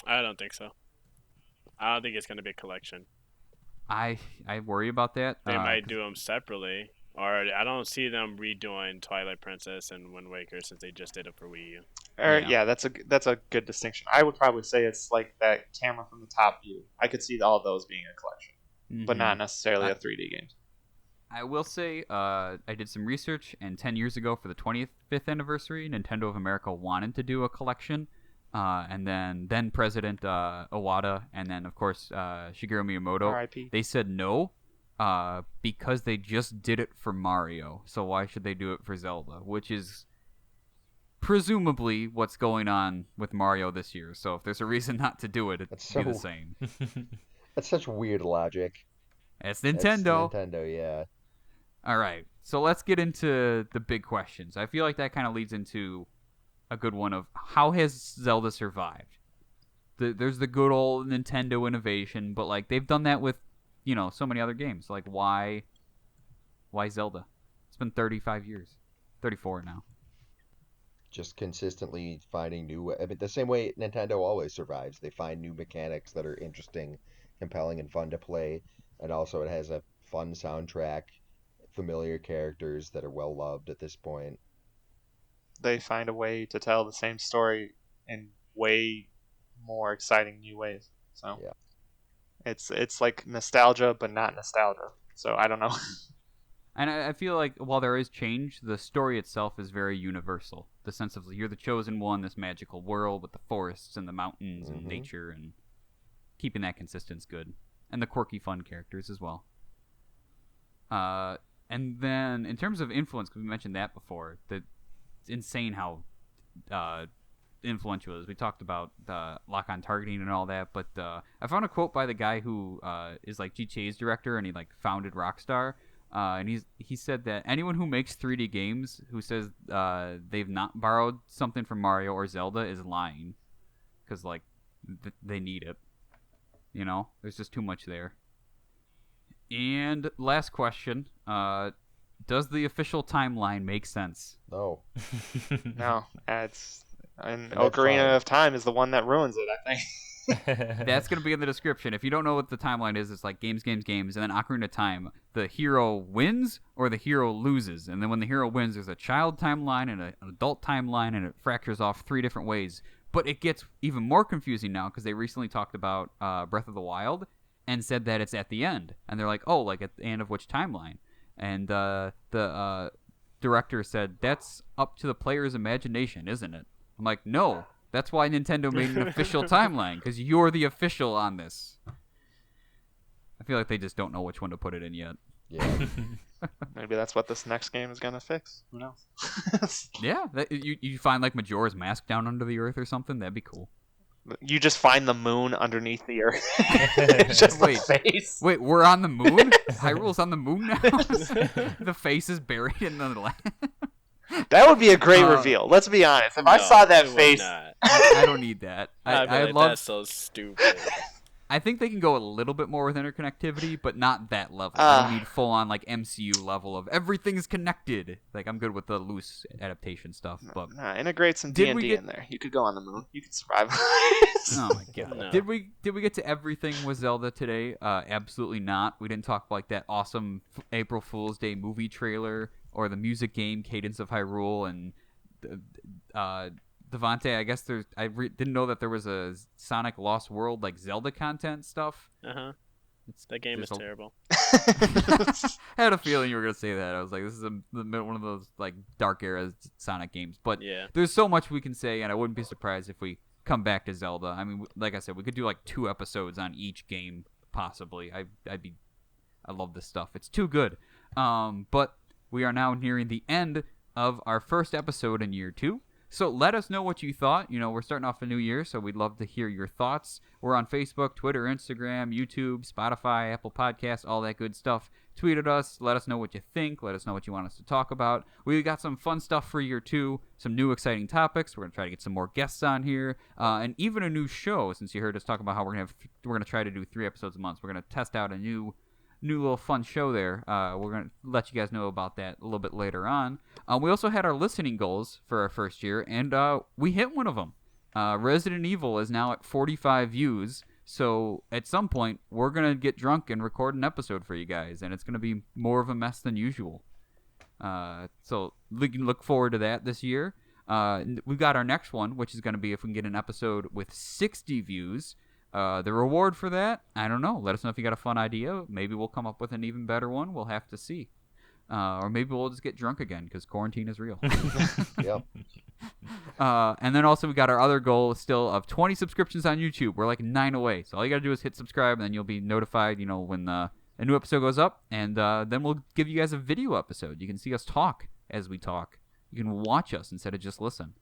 I don't think so. I don't think it's going to be a collection. I worry about that. They might do them separately, or I don't see them redoing Twilight Princess and Wind Waker since they just did it for Wii U. Yeah, that's a good distinction. I would probably say it's like that camera from the top view. I could see all those being a collection, but not necessarily a 3D game. I will say I did some research, and 10 years ago for the 25th anniversary, Nintendo of America wanted to do a collection. And then President Iwata, and then of course Shigeru Miyamoto, R.I.P. they said no, because they just did it for Mario. So why should they do it for Zelda? Which is presumably what's going on with Mario this year. So if there's a reason not to do it, it'd That's be the so- same. That's such weird logic. It's It's Nintendo. Nintendo, yeah. All right, so let's get into the big questions. I feel like that kind of leads into a good one of how has Zelda survived? There's the good old Nintendo innovation, but like they've done that with, you know, so many other games. Like why Zelda? It's been 35 years, 34 now. Just consistently finding new. I mean, the same way Nintendo always survives. They find new mechanics that are interesting, compelling, and fun to play, and also it has a fun soundtrack, familiar characters that are well loved at this point. They find a way to tell the same story in way more exciting new ways. So Yeah. it's like nostalgia, but not nostalgia. So I don't know. And I feel like while there is change, the story itself is very universal. The sense of you're the chosen one, this magical world with the forests and the mountains and Mhm. nature, and keeping that consistent's good. And the quirky, fun characters as well. And then in terms of influence, because we mentioned that before, that it's insane how influential it is. We talked about lock-on targeting and all that, but I found a quote by the guy who is like GTA's director, and he like founded Rockstar. And he said that anyone who makes 3D games who says they've not borrowed something from Mario or Zelda is lying, because like they need it. You know, there's just too much there. And last question: does the official timeline make sense? No. No, it's and that's Ocarina fine. of Time is the one that ruins it. I think. That's going to be in the description. If you don't know what the timeline is, it's like games, and then Ocarina of Time, the hero wins or the hero loses. And then when the hero wins, there's a child timeline and an adult timeline, and it fractures off 3 different ways. But it gets even more confusing now because they recently talked about Breath of the Wild and said that it's at the end. And they're like, oh, like at the end of which timeline? And the director said, that's up to the player's imagination, isn't it? I'm like, no. That's why Nintendo made an official timeline, because you're the official on this. I feel like they just don't know which one to put it in yet. Yeah. Maybe that's what this next game is gonna fix. Who knows? Yeah, you find like Majora's Mask down under the earth or something. That'd be cool. You just find the moon underneath the earth. It's just Wait. the face. Wait, we're on the moon? Hyrule's on the moon now? The face is buried in the land. That would be a great reveal. Let's be honest. If I saw that face, I don't need that. I love. That's so stupid. I think they can go a little bit more with interconnectivity, but not that level. I don't need full on like MCU level of everything's connected. Like I'm good with the loose adaptation stuff, but integrate some D&D in there. You could go on the moon. You could survive. Oh my god! No. Did we get to everything with Zelda today? Absolutely not. We didn't talk like that awesome April Fool's Day movie trailer or the music game Cadence of Hyrule and Devontae, I guess didn't know that there was a Sonic Lost World like Zelda content stuff. That game is terrible. I had a feeling you were gonna say that. I was like, this is one of those like dark era Sonic games. But Yeah. there's so much we can say, and I wouldn't be surprised if we come back to Zelda. I mean, like I said, we could do like 2 episodes on each game possibly. I love this stuff. It's too good. But we are now nearing the end of our first episode in year 2. So let us know what you thought. You know, we're starting off a new year, so we'd love to hear your thoughts. We're on Facebook, Twitter, Instagram, YouTube, Spotify, Apple Podcasts, all that good stuff. Tweet at us. Let us know what you think. Let us know what you want us to talk about. We got some fun stuff for year 2, some new exciting topics. We're going to try to get some more guests on here, and even a new show, since you heard us talk about how we're going to try to do 3 episodes a month. We're going to test out a new little fun show there. We're going to let you guys know about that a little bit later on. We also had our listening goals for our first year, and we hit one of them. Resident Evil is now at 45 views, so at some point, we're going to get drunk and record an episode for you guys, and it's going to be more of a mess than usual. So we can look forward to that this year. We've got our next one, which is going to be if we can get an episode with 60 views. The reward for that, I don't know. Let us know if you got a fun idea. Maybe we'll come up with an even better one. We'll have to see. Or maybe we'll just get drunk again because quarantine is real. Yep. And then also we got our other goal still of 20 subscriptions on YouTube. We're like 9 away. So all you got to do is hit subscribe and then you'll be notified, when a new episode goes up. And then we'll give you guys a video episode. You can see us talk as we talk. You can watch us instead of just listen.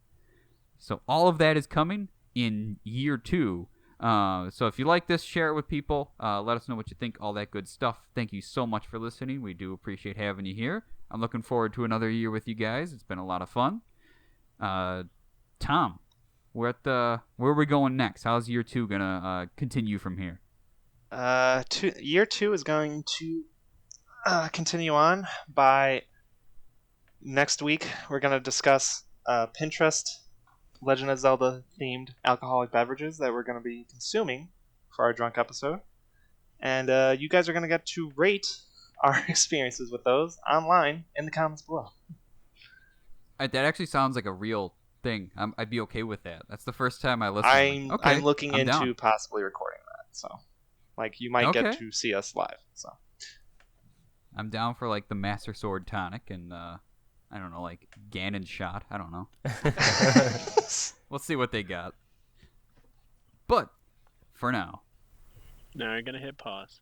So all of that is coming in year 2. So if you like this, share it with people. Let us know what you think, all that good stuff. Thank you so much for listening. We do appreciate having you here. I'm looking forward to another year with you guys. It's been a lot of fun. Tom, where are we going next? How's year 2 gonna continue from here? Year 2 is going to continue on by next week. We're going to discuss Pinterest Legend of Zelda themed alcoholic beverages that we're going to be consuming for our drunk episode. And you guys are going to get to rate our experiences with those online in the comments below. That actually sounds like a real thing. I'd be okay with that. That's the first time I listened. I'm looking into down. possibly recording that. So, you might get to see us live. So, I'm down for the Master Sword tonic and I don't know, Ganon shot. I don't know. We'll see what they got. But for now, Now you're gonna hit pause.